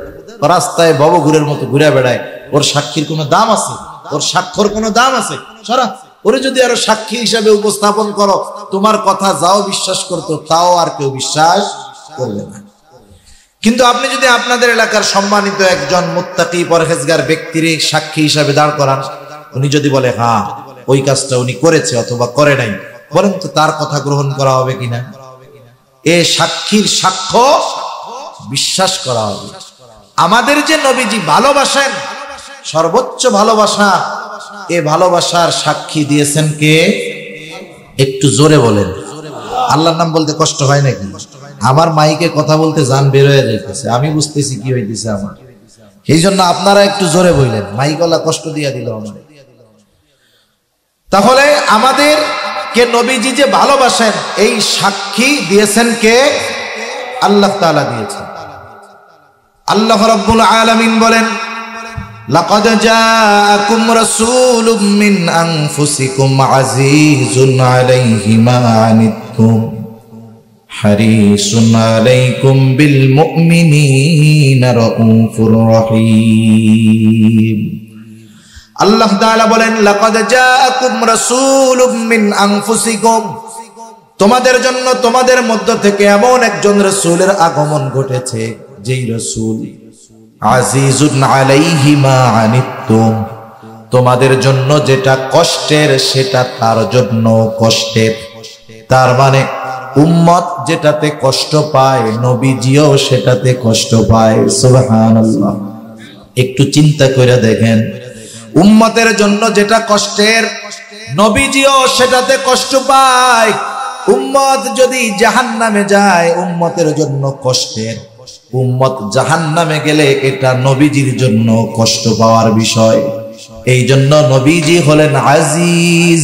রাস্তায় ভবঘুরের মতো ঘুরে বেড়ায়, ওর সাক্ষীর কোনো দাম আছে? ওর সাক্ষর কোনো দাম আছে? সরা, ওরে যদি আরো সাক্ষী হিসাবে উপস্থাপন করো, তোমার কথা যাও বিশ্বাস করতো তাও আর কেউ বিশ্বাস করবে না। কিন্তু আপনি যদি আপনাদের এলাকার সম্মানিত একজন মুত্তাকি পরহেজগার ব্যক্তির সাক্ষী হিসাবে দাঁড় করান, উনি যদি বলে হ্যাঁ ওই কাজটা উনি করেছে অথবা করে নাই, বলেন তো তার কথা গ্রহণ করা হবে কিনা? এ সাক্ষীর সাক্ষ্য বিশ্বাস করা হবে। আমাদের যে নবীজি ভালোবাসেন, সর্বোচ্চ ভালোবাসা, এ ভালোবাসার সাক্ষী দিয়েছেন কে? একটু জোরে বলেন। আল্লাহর নাম বলতে কষ্ট হয় নাকি? আমার মাইকে কথা বলতে জান বের হয়ে যাইতেছে, আমি বুঝতেছি কি হইতেছে আমার। এই জন্য আপনারা একটু জোরে বললেন, মাইকওয়ালা কষ্ট দিয়া দিল আমার। তাহলে আমাদের কে নবীজি যে ভালোবাসেন এই সাক্ষী দিয়েছেন কে? আল্লাহ তাআলা দিয়েছেন। আল্লাহ রাব্বুল আলামিন বলেন, লাকাদ জাআকুম রাসূলুম মিন আনফুসিকুম আজিজুন আলাইহি মা আনিতুম হারিসুন আলাইকুম বিল মুমিনিনা রাউফুর রহিম। আল্লাহ তাআলা বলেন, লাকাদ জাআকুম রাসূলুম মিন আনফুসিকুম, তোমাদের জন্য তোমাদের মধ্য থেকে এমন একজন রাসূলের আগমন ঘটেছে, যেই রাসূল আজিজুন আলাইহি মা আনিতুম, তোমাদের জন্য যেটা কষ্টের সেটা তার জন্য কষ্টের। তার মানে উম্মত যেটাতে কষ্ট পায় নবীজিও সেটাতে কষ্ট পায়। সুবহানাল্লাহ। একটু চিন্তা করে দেখেন, উম্মতের জন্য যেটা কষ্টের নবীজিও সেটাতে কষ্ট পায়। উম্মত যদি জাহান্নামে যায় উম্মতের জন্য কষ্টের, উম্মত জাহান্নামে গেলে এটা নবীজির জন্য কষ্ট পাওয়ার বিষয়। এই জন্য নবীজি হলেন আজিজ।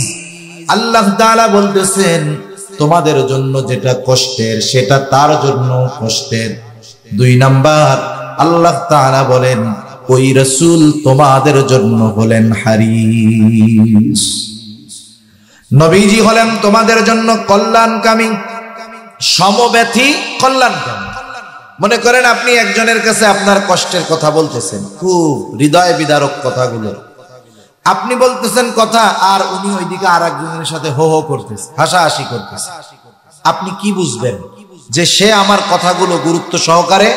আল্লাহ তাআলা বলতেছেন, তোমাদের জন্য যেটা কষ্টের সেটা তার জন্য কষ্টের। 2 নাম্বার, আল্লাহ তাআলা বলেন ওই রাসূল তোমাদের জন্য হলেন হারিস। নবীজি হলেন তোমাদের জন্য কল্যাণকামী, সমব্যথী কল্যাণকামী। মনে করেন আপনি একজনের কাছে আপনার কষ্টের কথা বলতেছেন, খুব হৃদয় বিদারক কথাগুলো আপনি বলতেছেন কথা, আর উনি ওইদিকে আর একজনের সাথে হো হো করতেছে, হাসাহাসি করতেছে। আপনি কি বুঝবেন? যে সে আমার কথাগুলো গুরুত্ব সহকারে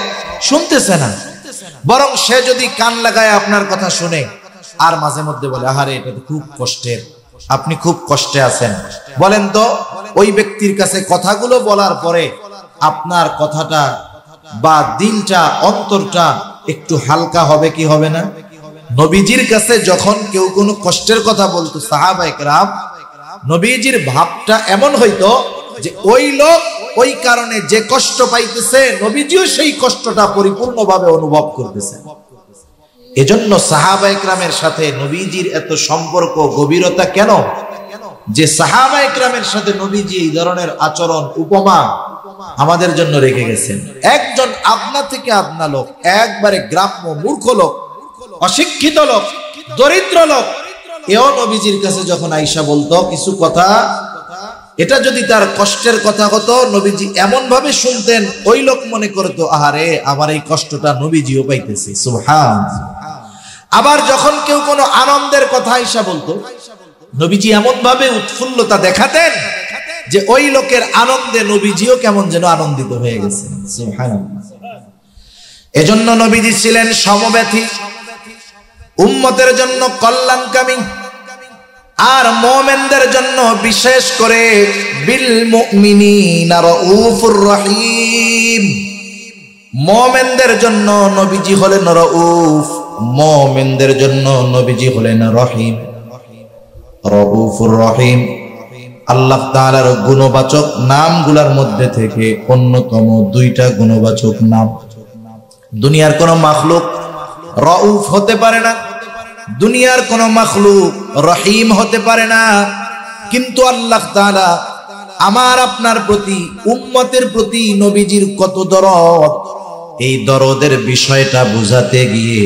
শুনতেছে না। বরং সে যদি কান লাগায় আপনার কথা শুনে আর মাঝে মধ্যে বলে আহারে এটা তো খুব কষ্টের, আপনি খুব কষ্টে আছেন, বলেন তো ওই ব্যক্তির কাছে কথাগুলো বলার পরে আপনার কথাটা বা দিলটা অন্তরটা একটু হালকা হবে কি হবে না? নবীজির কাছে যখন কেউ কোনো কষ্টের কথা বলতো সাহাবায়ে কেরাম, নবীজির ভাবটা এমন হইতো যে ওই লোক ওই কারণে যে কষ্ট পাইতেছে নবীজিও সেই কষ্টটা পরিপূর্ণভাবে অনুভব করতেছে। এজন্য সাহাবায়ে কেরামের সাথে নবীজির এত সম্পর্ক গভীরতা কেন? যে সাহাবায়ে কেরামের সাথে নবীজি এই ধরনের আচরণ উপমা আমাদের জন্য রেখে গেছেন। একজন আপনা থেকে আপনা লোক, একবারে গ্রাম্য মূর্খ লোক, অশিক্ষিত লোক, দরিদ্র লোক, এও নবীজির কাছে যখন আয়েশা বলতো কিছু কথা, এটা যদি তার কষ্টের কথা হতো নবীজি এমন ভাবে শুনতেন ওই লোক মনে করতো আহারে আমার এই কষ্টটা নবীজিও পাইতেছে। সুবহানাল্লাহ। আবার যখন কেউ কোনো আনন্দের কথা আয়েশা বলতো নবীজি এমন ভাবে উৎফুল্লতা দেখাতেন যে ওই লোকের আনন্দে নবীজিও কেমন যেন আনন্দিত হয়ে গেছেন। সুবহানাল্লাহ। এজন্য নবীজি ছিলেন সমব্যথী, উম্মতের জন্য কল্যাণকামী, আর মুমিনদের জন্য বিশেষ করে বিল মুমিনিনা রাউফুর রহিম। মুমিনদের জন্য নবীজি হলেন রাউফ, মুমিনদের জন্য নবীজি হলেন রহিম, রাউফুর রহিম। আল্লাহ তাআলার গুণবাচক নামগুলোর মধ্যে থেকে অন্যতম দুইটা গুণবাচক নাম। দুনিয়ার কোন মাখলুক রাউফ হতে পারে না, দুনিয়ার কোন মাখলুক রহিম হতে পারে না, কিন্তু আল্লাহ তাআলা আমার আপনার প্রতি, উম্মতের প্রতি নবীজির কত দরদ, এই দরদের বিষয়টা বুঝাতে গিয়ে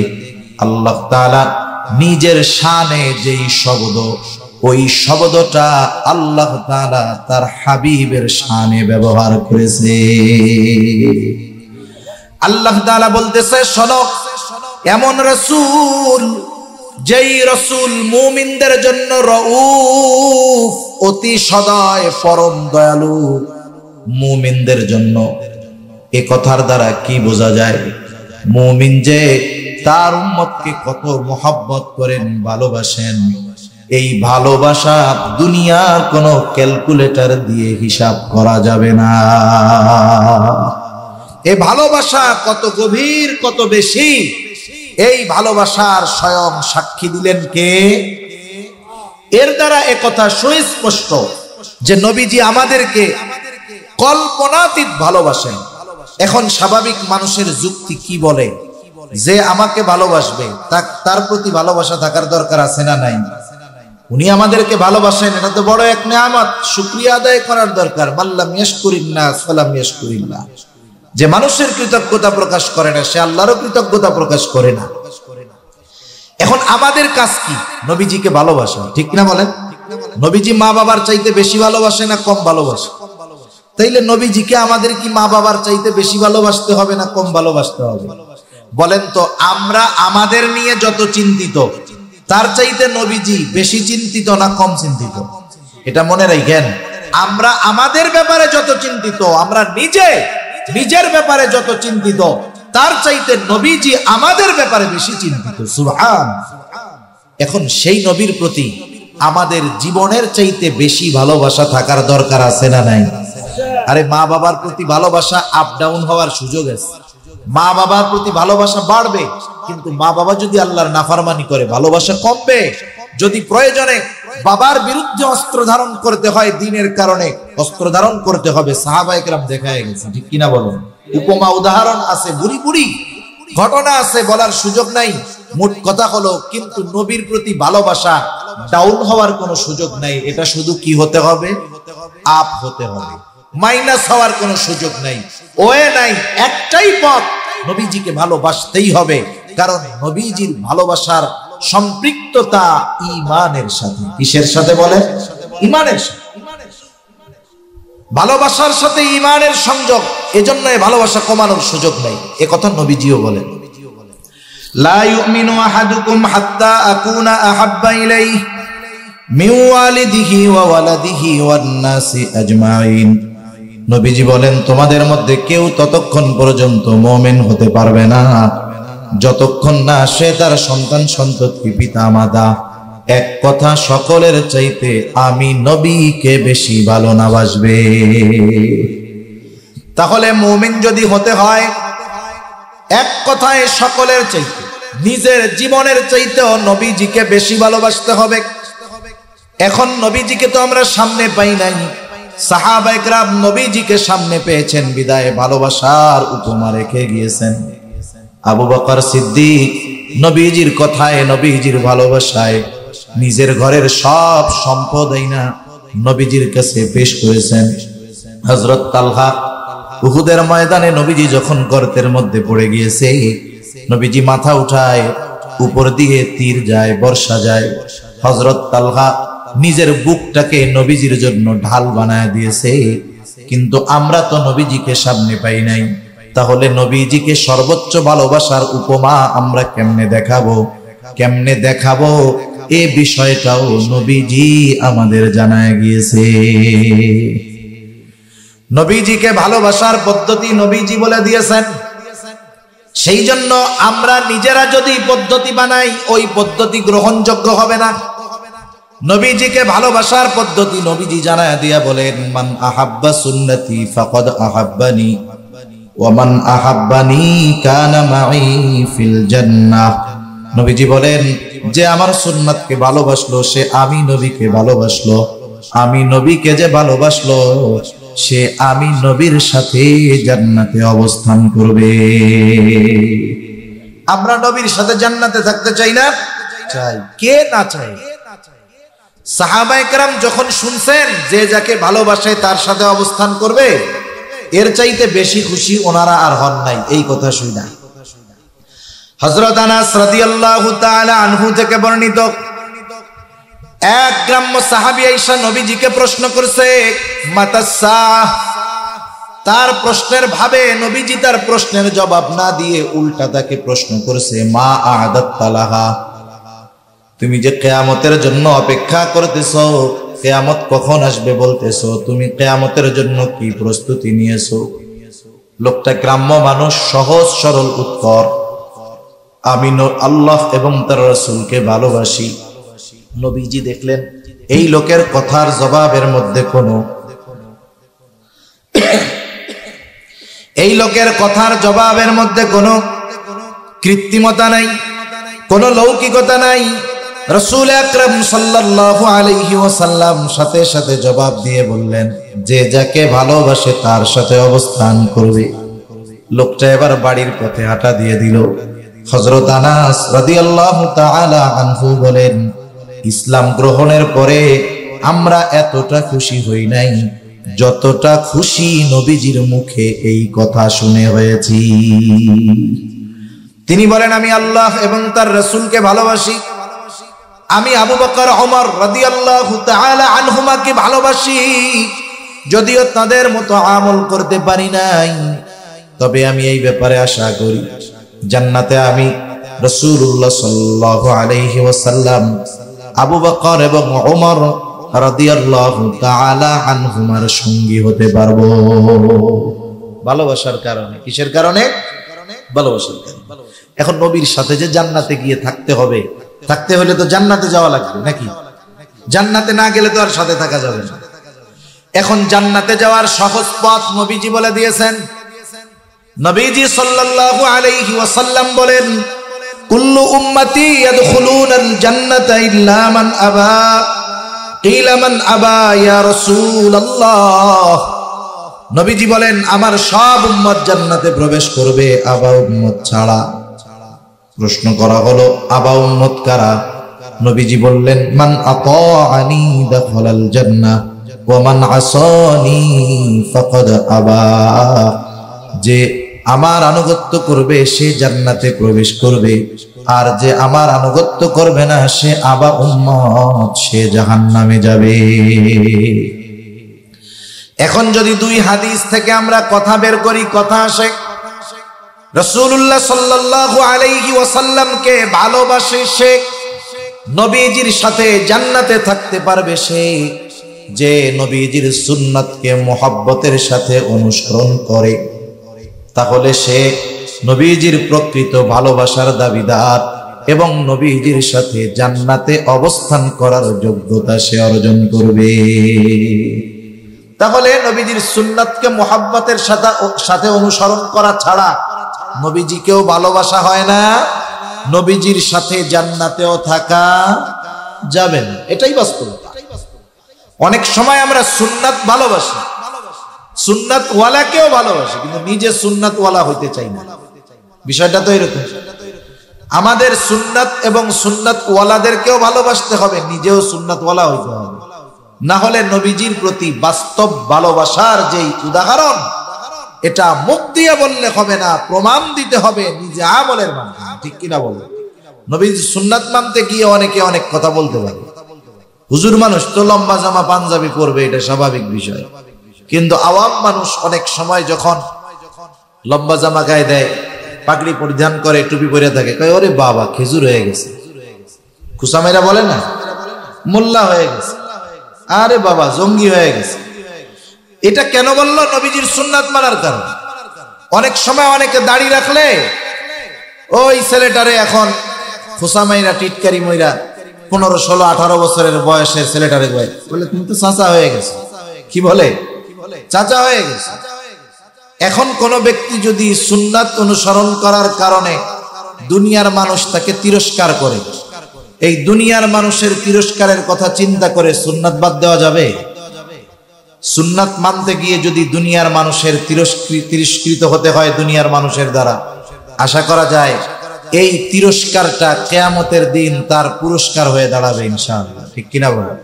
আল্লাহ তাআলা নিজের শানে যেই শব্দ, ওই শব্দটা আল্লাহ তাআলা তার হাবিবের শানে ব্যবহার করেছে। আল্লাহ তাআলা বলতেছে শোনো, এমন রাসূল যেই রাসূল মুমিনদের জন্য রাউফ, অতি সদয় পরম দয়ালু মুমিনদের জন্য। এ কথার দ্বারা কি বোঝা যায়? মুমিন যে তার উম্মতকে কত মহব্বত করেন, ভালোবাসেন, এই ভালোবাসা দুনিয়ার কোন ক্যালকুলেটর দিয়ে হিসাব করা যাবে না। এই ভালোবাসা কত গভীর, কত বেশি, এই ভালোবাসার স্বয়ং সাক্ষী দিলেন কে? এর দ্বারা একথা সুস্পষ্ট যে নবীজি আমাদেরকে কল্পনাতীত ভালোবাসেন। এখন স্বাভাবিক মানুষের যুক্তি কি বলে? যে আমাকে ভালোবাসবে তার প্রতি ভালোবাসা থাকার দরকার আছে না নাই? উনি আমাদেরকে ভালোবাসেন, এটা তো বড় এক নিয়ামত, শুকরিয়া আদায় করার দরকার। মাল্লাম ইয়াশকুরিন্নাস ফালাম ইয়াশকুরিল্লাহ। যে মানুষের কৃতজ্ঞতা প্রকাশ করে না সে আল্লাহরও কৃতজ্ঞতা প্রকাশ করে না। এখন আমাদের কাজ কি? নবীজিকে ভালোবাসা, ঠিক না বলেন? নবীজি মা বাবার চাইতে বেশি ভালোবাসে না কম ভালোবাসে? তাইলে নবীজিকে আমাদের কি মা বাবার চাইতে বেশি ভালোবাসতে হবে না কম ভালোবাসতে হবে? বলেন তো, আমরা আমাদের নিয়ে যত চিন্তিত তার চাইতে নবীজি বেশি চিন্তিত না কম চিন্তিত? এটা মনে রাখেন। আমরা আমাদের ব্যাপারে যত চিন্তিত, আমরা নিজের ব্যাপারে যত চিন্তিত, তার চাইতে নবীজি আমাদের ব্যাপারে বেশি চিন্তিত। সুবহান। এখন সেই নবীর প্রতি আমাদের জীবনের চাইতে বেশি ভালোবাসা থাকার দরকার আছে না নাই? আরে মা বাবার প্রতি ভালোবাসা আপ ডাউন হওয়ার সুযোগ আছে। মা বাবার প্রতি ভালোবাসা বাড়বে, কিন্তু মা বাবা যদি আল্লাহর নাফরমানি করে ভালোবাসা কমবে। যদি প্রয়োজনে বাবার বিরুদ্ধে অস্ত্র ধারণ করতে হয় দিনের কারণে, অস্ত্র ধারণ করতে হবে। সাহাবায়ে কেরাম দেখায় গেছে, ঠিক কিনা বলেন? উপমা উদাহরণ আছে, বুড়ি বুড়ি ঘটনা আছে, বলার সুযোগ নাই। মোট কথা হলো, কিন্তু নবীর প্রতি ভালোবাসা ডাউন হওয়ার কোনো সুযোগ নাই। এটা শুধু কি হতে হবে? আপ হতে হবে, মাইনাস হওয়ার কোনো সুযোগ নাই। ওয়ে নাই, একটাই পথ, নবীজিকে ভালোবাসতেই হবে। কারণ নবীজির ভালোবাসার সম্পৃক্ততা ঈমানের সাথে। কিসের সাথে বলে? ঈমানের সাথে। ভালোবাসার সাথে ঈমানের সংযোগ, এজন্য এই ভালোবাসা কমানোর সুযোগ নাই। এ কথা নবীজিও বলেন, লা ইউমিনু আহাদুকুম হাত্তা আকুনা আহাব্বা ইলাইহি মিন ওয়ালিদিহি ওয়া ওয়ালাদিহি ওয়ান নাসি আজমাইন। নবীজি বলেন, তোমাদের মধ্যে কেউ ততক্ষণ পর্যন্ত মুমিন হতে পারবে না যতক্ষণ না সে তার সন্তান সন্ততি পিতা মাতা এক কথা সকলের চাইতে আমি নবীকে বেশি ভালো না বাসবে। তাহলে মুমিন যদি হতে হয় এক কথায় সকলের চাইতে নিজের জীবনের চাইতেও নবীজিকে বেশি ভালোবাসতে হবে। এখন নবীজিকে তো আমরা সামনে পাই নাই, সাহাবায়ে কেরাম নবীজিকে সামনে পেয়েছেন বিদায় ভালোবাসার উপমা রেখে গিয়েছেন। আবু বকর সিদ্দিক নবীজির কথায় নবীজির ভালোবাসায় নিজের ঘরের সব সম্পদ আইনা নবীজির কাছে পেশ করেছেন। হযরত তালহা উহুদের ময়দানে নবীজি যখন গর্তের মধ্যে পড়ে গিয়েছে, নবীজি মাথা উঠায়, উপর দিয়ে তীর যায়, বর্ষা যায়। হযরত তালহা নিজের বুকটাকে নবীজির জন্য ঢাল বানায় দিয়েছে। কিন্তু আমরা তো নবীজিকে সামনে পাই নাই, তাহলে নবীজিকে সর্বোচ্চ ভালোবাসার উপমা আমরা কেমনে দেখাবো এই বিষয়টাও নবীজি আমাদের জানায় গিয়েছে। নবীজিকে ভালোবাসার পদ্ধতি নবীজি বলে দিয়েছেন। সেই জন্য আমরা নিজেরা যদি পদ্ধতি বানাই ওই পদ্ধতি গ্রহণযোগ্য হবে না। নবীজিকে ভালোবাসার পদ্ধতি নবীজি জানায় দিয়া বলেন, মান আহাব্বা সুন্নতি ফাকাদ আহাব্বানি ওয়া মান আহাব্বানি কানা মাই ফিল জান্নাহ। নবীজি বলেন, যে আমার সুন্নাতকে ভালোবাসলো সে আমি নবীকে ভালোবাসলো, আমি নবীকে যে ভালোবাসলো সে আমি নবীর সাথে জান্নাতে অবস্থান করবে। আমরা নবীর সাথে জান্নাতে থাকতে চাই না? চাই। কে না চায়? সাহাবায়ে কেরাম যখন শুনছেন যে যাকে ভালোবাসে তার সাথে অবস্থান করবে, এর চাইতে বেশি খুশি ওনারা আর হন নাই এই কথা শুনা। হযরত আনাস রাদিয়াল্লাহু তাআলা আনহু থেকে বর্ণিত, এক গ্রাম্য সাহাবী আয়েশা নবীজিকে প্রশ্ন করছে মাতাসাহ। তার প্রশ্নের ভাবে নবীজি তার প্রশ্নের জবাব না দিয়ে উল্টা তাকে প্রশ্ন করেছে, মা আ'দাত্তা লাহা, তুমি যে কিয়ামতের জন্য অপেক্ষা করতেছো, কিয়ামত কখন আসবে বলতেছো, তুমি কিয়ামতের জন্য কি প্রস্তুতি নিয়েছো? লোকটা গ্রাম্য মানুষ, সহজ সরল উত্তর, আমি আল্লাহ এবং তার রাসূলকে ভালোবাসি। নবীজি দেখলেন এই লোকের কথার জবাবের মধ্যে কোনো কৃত্রিমতা নাই, কোনো লৌকিকতা নাই। রাসূল আকরাম সাল্লাল্লাহু আলাইহি ওয়াসাল্লাম সাথে সাথে জবাব দিয়ে বললেন, যে যাকে ভালোবাসে তার সাথে অবস্থান করবে। লোকটা এবার বাড়ির পথে হাঁটা দিয়ে দিল। হযরত আনাস রাদিয়াল্লাহু তাআলা আনহু বলেন, ইসলাম গ্রহণের পরে আমরা এতটা খুশি হই নাই যতটা খুশি নবীজির মুখে এই কথা শুনে হয়েছি। তিনি বলেন, আমি আল্লাহ এবং তার রাসূলকে ভালোবাসি, আমি আবু বকর ওমর রাদিয়াল্লাহু তাআলা আনহুমাকে ভালোবাসি, যদিও তাদের মতো আমল করতে পারি নাই, তবে আমি এই ব্যাপারে আশা করি জান্নাতে আমি রাসূলুল্লাহ সাল্লাল্লাহু আলাইহি ওয়াসাল্লাম, আবু বকর এবং ওমর রাদিয়াল্লাহু তাআলা আনহুমার সঙ্গী হতে পারবো। ভালোবাসার কারণে। কিসের কারণে? ভালোবাসার কারণে। এখন নবীর সাথে যে জান্নাতে গিয়ে থাকতে হবে, থাকতে হলে তো জান্নাতে যাওয়া লাগবে নাকি? জান্নাতে না গেলে তো আর সাথে থাকা যাবে না। এখন জান্নাতে যাওয়ার সহজ পথ নবীজি বলে দিয়েছেন। নবীজি সাল্লাল্লাহু আলাইহি ওয়াসাল্লাম বলেন, কুল্লু উম্মতি ইয়াদখুলুনাল জান্নাতা ইল্লা মান আবা। কিলা মান আবা ইয়া রাসূলুল্লাহ। নবীজি বলেন, আমার সব উম্মত জান্নাতে প্রবেশ করবে, আবা উম্মত ছাড়া। প্রশ্ন করা হলো, আবা উম্মত কারা? নবীজি বললেন, মান আতাআনি দাখালাল জান্নাহ ওয়া মান আসানি ফাকাদ আবা। যে আমার আনুগত্য করবে সে জান্নাতে প্রবেশ করবে, আর যে আমার আনুগত্য করবে না সে আবা উম্মত, সে জাহান্নামে যাবে। এখন যদি দুই হাদিস থেকে আমরা কথা বের করি, কথা আসে রাসূলুল্লাহ সাল্লাল্লাহু আলাইহি ওয়াসাল্লামকে ভালোবাসে সে, নবীজির সাথে জান্নাতে থাকতে পারবে সে, যে নবীজির সুন্নাতকে মুহাব্বতের সাথে অনুসরণ করে, তাহলে সে নবীজির প্রকৃত ভালোবাসার দাবিদার এবং নবীজির সাথে জান্নাতে অবস্থান করার যোগ্যতা সে অর্জন করবে। তাহলে নবীজির সুন্নাতকে মুহাব্বতের সাথে অনুসরণ করা ছাড়া নবীজিকেও ভালোবাসা হয় না, নবীজির সাথে জান্নাতেও থাকা যাবে না। এটাই বাস্তবতা। অনেক সময় আমরা সুন্নাত ভালোবাসি, সুন্নাত ওয়ালাকেও ভালোবাসি, কিন্তু নিজে সুন্নাত ওয়ালা হইতে চাই না। বিষয়টা তো এরকম। আমাদের সুন্নাত এবং সুন্নাত ওয়ালাদেরকেও ভালোবাসতে হবে, নিজেও সুন্নাত ওয়ালা হইতে হবে। না হলে নবীজির প্রতি বাস্তব ভালোবাসার যেই উদাহরণ, এটা মুখ দিয়ে বললে হবে না, প্রমাণ দিতে হবে নিজে আমলের মাধ্যমে। ঠিক কিনা বলবেন? নবীজির সুন্নাত মানতে গিয়ে অনেকে অনেক কথা বলতে পারে। হুজুর মানুষ তো লম্বা জামা পাঞ্জাবি পরবে, এটা স্বাভাবিক বিষয়। কিন্তু আওয়াম মানুষ অনেক সময় যখন লম্বা জামা গায়ে দেয়, পাগড়ি পরিধান করে, টুপি পরে থাকে, কয় ওরে বাবা খেজুর হয়ে গেছে। খুসামেরা বলে না, মোল্লা হয়ে গেছে, আরে বাবা জঙ্গি হয়ে গেছে। এটা কেন বললো? নবীজির সুন্নাত মানার কারণে। অনেক সময় অনেকে দাড়ি রাখলে ওই ছেলেটারে এখন খুসামাইরা টিটকারি মইরা 15, 16, 18 বছরের বয়সের ছেলেটারে বলে তুমি তো চাচা হয়ে গেছে। কি বলে? চাচা হয়ে গেছে। এখন কোন ব্যক্তি যদি সুন্নাত অনুসরণ করার কারণে দুনিয়ার মানুষ তাকে তিরস্কার করে, এই দুনিয়ার মানুষের তিরস্কারের কথা চিন্তা করে সুন্নাত বাদ দেওয়া যাবে? সুন্নাত মানতে গিয়ে যদি দুনিয়ার মানুষের তিরস্কৃত হতে হয় দুনিয়ার মানুষের দ্বারা, আশা করা যায় এই তিরস্কারটা কিয়ামতের দিন তার পুরস্কার হয়ে দাঁড়াবে ইনশাআল্লাহ। ঠিক কিনা বলেন?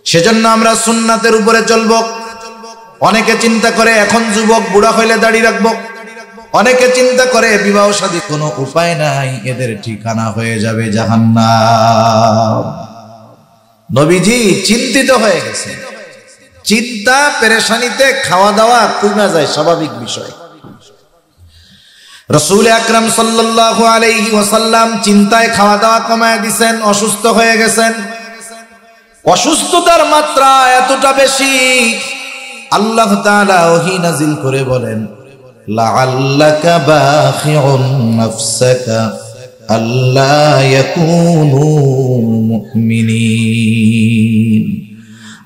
সেজন্য আমরা সুন্নাতের উপরে চলবো। অনেকে চিন্তা করে এখন যুবক, বুড়া হইলে দাড়ি রাখবো। অনেকে চিন্তা করে বিবাহ শাদী কোনো উপায় নাই, এদের ঠিকানা হয়ে যাবে জাহান্নাম। নবীজি চিন্তিত হয়ে গেছে। চিন্তা পেরেশানিতে খাওয়া দাওয়া কমে যায়, স্বাভাবিক বিষয়। রাসূল আকরাম সাল্লাল্লাহু আলাইহি ওয়াসাল্লাম চিন্তায় খাওয়া দাওয়া কমায় দিয়েছেন, অসুস্থ হয়ে গেছেন। অসুস্থতার মাত্রা এতটা বেশি, আল্লাহ তাআলা ওহী নাযিল করে বলেন, লাআল্লাকা বাখিউন নাফসাকা আল্লা ইয়াকুনু মুমিনিন।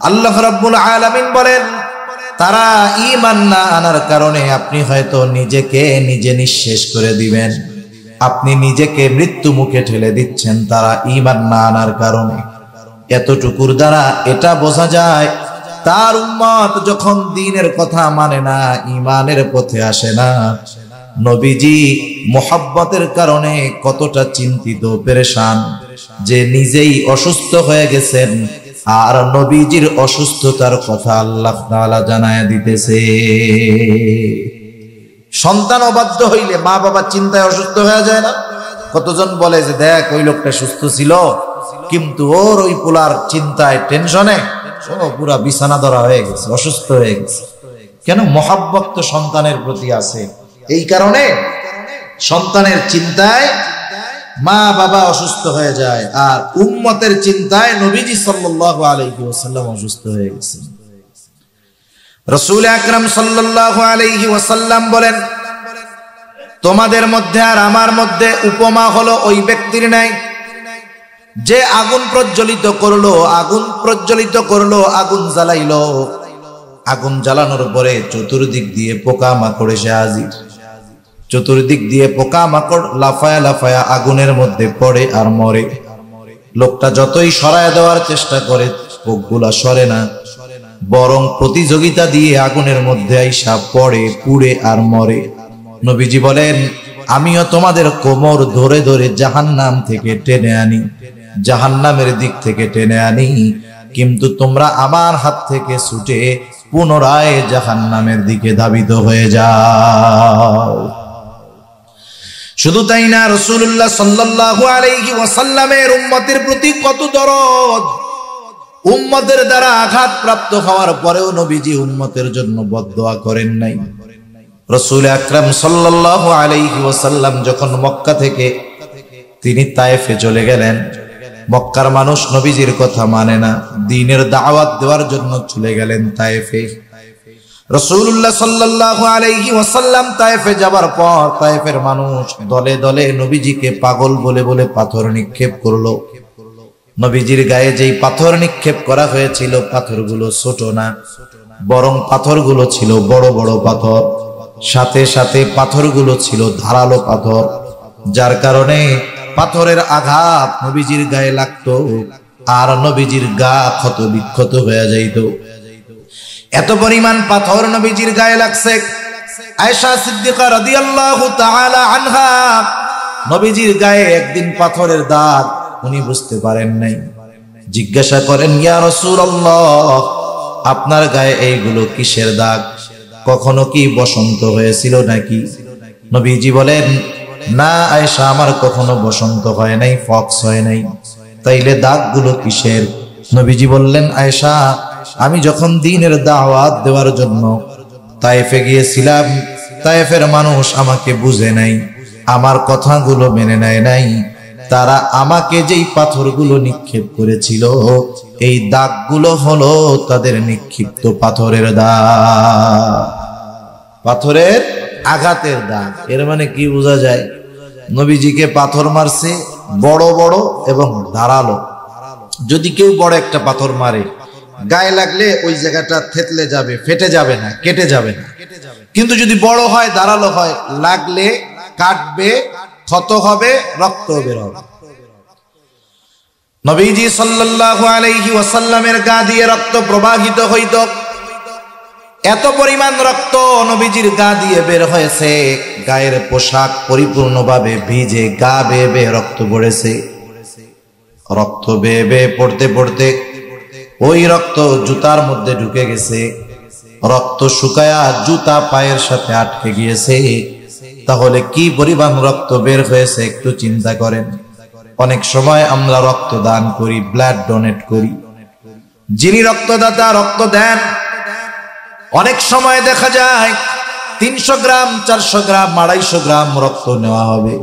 আল্লাহ রাব্বুল আলামিন বলেন, তারা ঈমান না আনার কারণে আপনি হয়তো নিজেকে নিজে নিঃশেষ করে দিবেন, আপনি নিজেকে মৃত্যু মুখে ঠেলে দিচ্ছেন তারা ঈমান না আনার কারণে। এতটুকুর দ্বারা এটা বোঝা যায় তার উম্মত যখন দ্বীনের কথা মানে না, ঈমানের পথে আসে না, নবীজি মুহাব্বতের কারণে কতটা চিন্তিত পেরেশান, যে নিজেই অসুস্থ হয়ে গেছেন আর নবীজির অসুস্থতার কথা আল্লাহ তাআলা জানায়া দিতেছে। সন্তান অবাধ্য হইলে মা বাবা চিন্তায় অসুস্থ হয়ে যায় না? কতজন বলে যে দেখ ওই লোকটা সুস্থ ছিল, কিন্তু ওর ওই পোলার চিন্তায় টেনশনে ও পুরা বিছানা ধরা হয়ে গেছে, অসুস্থ হয়ে গেছে। কেন? মুহাব্বত তো সন্তানের প্রতি আছে, এই কারণে সন্তানের চিন্তায় মা বাবা অসুস্থ হয়ে যায়, আর উম্মতের চিন্তায় নবীজি সাল্লাল্লাহু আলাইহি ওয়াসাল্লাম অসুস্থ হয়ে গেছেন। রাসূল আকরাম সাল্লাল্লাহু আলাইহি ওয়াসাল্লাম বলেন, তোমাদের মধ্যে আর আমার মধ্যে উপমা হলো ওই ব্যক্তির ন্যায় যে আগুন প্রজ্বলিত করলো, আগুন জ্বালাইলো, আগুন জ্বালানোর পরে চতুর্দিক দিয়ে পোকা মাকড় এসে হাজির। চতুর্দিক দিয়ে পোকা মাকড় লাফায়া লাফায়া আগুনের মধ্যে পড়ে আর মরে। লোকটা যতই সরায় দেওয়ার চেষ্টা করে পোকগুলা সরে না, বরং প্রতিযোগিতা দিয়ে আগুনের মধ্যে আইসা পড়ে, পুড়ে আর মরে। নবীজি বলেন, আমিও তোমাদের কোমর ধরে ধরে জাহান্নাম থেকে টেনে আনি, জাহান্নামের দিক থেকে টেনে আনি, কিন্তু তোমরা আমার হাত থেকে ছুটে পুনরায় জাহান্নামের দিকে ধাবিত হয়ে যাও। শুধু তাই না, রাসূলুল্লাহ সাল্লাল্লাহু আলাইহি ওয়াসাল্লামের উম্মতের প্রতি কত দরদ। উম্মতের দ্বারা আঘাত প্রাপ্ত হওয়ার পরেও নবীজি উম্মতের জন্য বদদোয়া করেন নাই। রাসূল আকরাম সাল্লাল্লাহু আলাইহি ওয়াসাল্লাম যখন মক্কা থেকে তিনি তায়েফে চলে গেলেন, মক্কার মানুষ নবীজির কথা মানে না, দ্বীনের দাওয়াত দেওয়ার জন্য চলে গেলেন তায়েফে। রাসূলুল্লাহ সাল্লাল্লাহু আলাইহি ওয়াসাল্লাম তায়েফে যাবার পর তায়েফের মানুষ দলে দলে নবীজিকে পাগল বলে বলে পাথর নিক্ষেপ করলো। নবীজির গায়ে যেই পাথর নিক্ষেপ করা হয়েছিল পাথরগুলো ছোট না, বরং পাথরগুলো ছিল বড় বড় পাথর, সাথে সাথে পাথরগুলো ছিল ধারালো পাথর, যার কারণে পাথরের আঘাত নবীজির গায়ে লাগতো আর নবীজির গা ক্ষত বিক্ষত হয়ে যাইত। এত পরিমাণ পাথর নবীজির গায়ে লাগছে। আয়েশা সিদ্দিকা রাদিয়াল্লাহু তাআলা আনহা নবীজির গায়ে একদিন পাথরের দাগ উনি বুঝতে পারেন নাই। জিজ্ঞাসা করেন, ইয়া রাসূলুল্লাহ, আপনার গায়ে এইগুলো কিসের দাগ? কখনো কি বসন্ত হয়েছিল নাকি? নবীজি বলেন, না আয়েশা, আমার কখনো বসন্ত হয় নাই, ফক্স হয় নাই। তাইলে দাগগুলো কিসের? নবীজি বললেন, আয়েশা, আমি যখন দ্বীনের দাওয়াত দেওয়ার জন্য তায়েফে গিয়েছিলাম, তায়েফের মানুষ আমাকে বুঝে নাই, আমার কথাগুলো মেনে নেয় নাই। তারা আমাকে যেই পাথরগুলো নিক্ষেপ করেছিল, এই দাগগুলো হলো তাদের নিক্ষিপ্ত পাথরের দাগ, পাথরের আঘাতের দাগ। এর মানে কি বোঝা যায়? নবীজিকে পাথর মারছে বড় বড় এবং ধারালো। যদি কেউ বড় একটা পাথর মারে, গায়ে লাগলে ওই জায়গাটা থেতলে যাবে, ফেটে যাবে না, কেটে যাবে না। কিন্তু যদি বড় হয়, ধারালো হয়, লাগলে কাটবে, ক্ষত হবে, রক্ত বের হবে। নবীজি সাল্লাল্লাহু আলাইহি ওয়াসাল্লামের গা দিয়ে রক্ত প্রবাহিত হইত। এত পরিমাণ রক্ত নবীজির গা দিয়ে বের হয়েছে, গায়ের পোশাক পরিপূর্ণভাবে ভিজে, গা বেয়ে বেয়ে রক্ত পড়েছে। রক্ত বেয়ে বেয়ে পড়তে পড়তে ওই রক্ত জুতার মধ্যে ঢুকে গেছে। রক্ত শুকায়া জুতা পায়ের সাথে আটকে গিয়েছে। তাহলে কি পরিমাণ রক্ত বের হয়েছে একটু চিন্তা করেন। অনেক সময় আমরা রক্ত দান করি, ব্লাড ডোনেট করি। যিনি রক্তদাতা রক্ত দেন, অনেক সময় দেখা যায় 300 গ্রাম, 400 গ্রাম, 250 গ্রাম রক্ত নেওয়া হবে,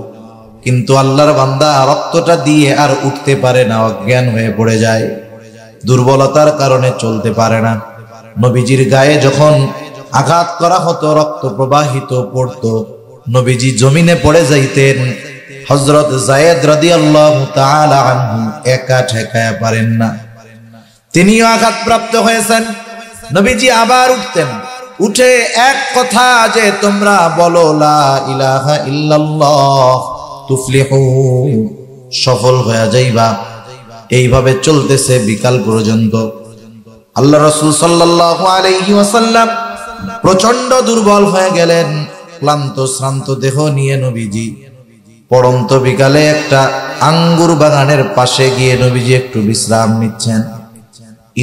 কিন্তু আল্লাহর বান্দা রক্তটা দিয়ে আর উঠতে পারে না, অজ্ঞান হয়ে পড়ে যায়, দুর্বলতার কারণে চলতে পারে না। নবীজির গায়ে যখন আঘাত করা হতো, রক্ত প্রবাহিত পড়তো, নবীজি জমিনে পড়ে যাইতেন। হযরত যায়েদ রাদিয়াল্লাহু তাআলা আনহু একা ঠেকায়া পারেন না, তিনিও আঘাতপ্রাপ্ত হয়েছেন। নবীজি আবার উঠতেন, উঠে এক কথা যে তোমরা বলো লা ইলাহা ইল্লাল্লাহ তুফলিহু, সফল হয়ে যাইবা। এইভাবে চলতেছে বিকাল পর্যন্ত। আল্লাহ রাসূল সাল্লাল্লাহু আলাইহি ওয়াসাল্লাম প্রচন্ড দুর্বল হয়ে গেলেন। ক্লান্ত শ্রান্ত দেহ নিয়ে নবীজি পড়ন্ত বিকালে একটা আঙ্গুর বাগানের পাশে গিয়ে নবীজি একটু বিশ্রাম নিচ্ছেন।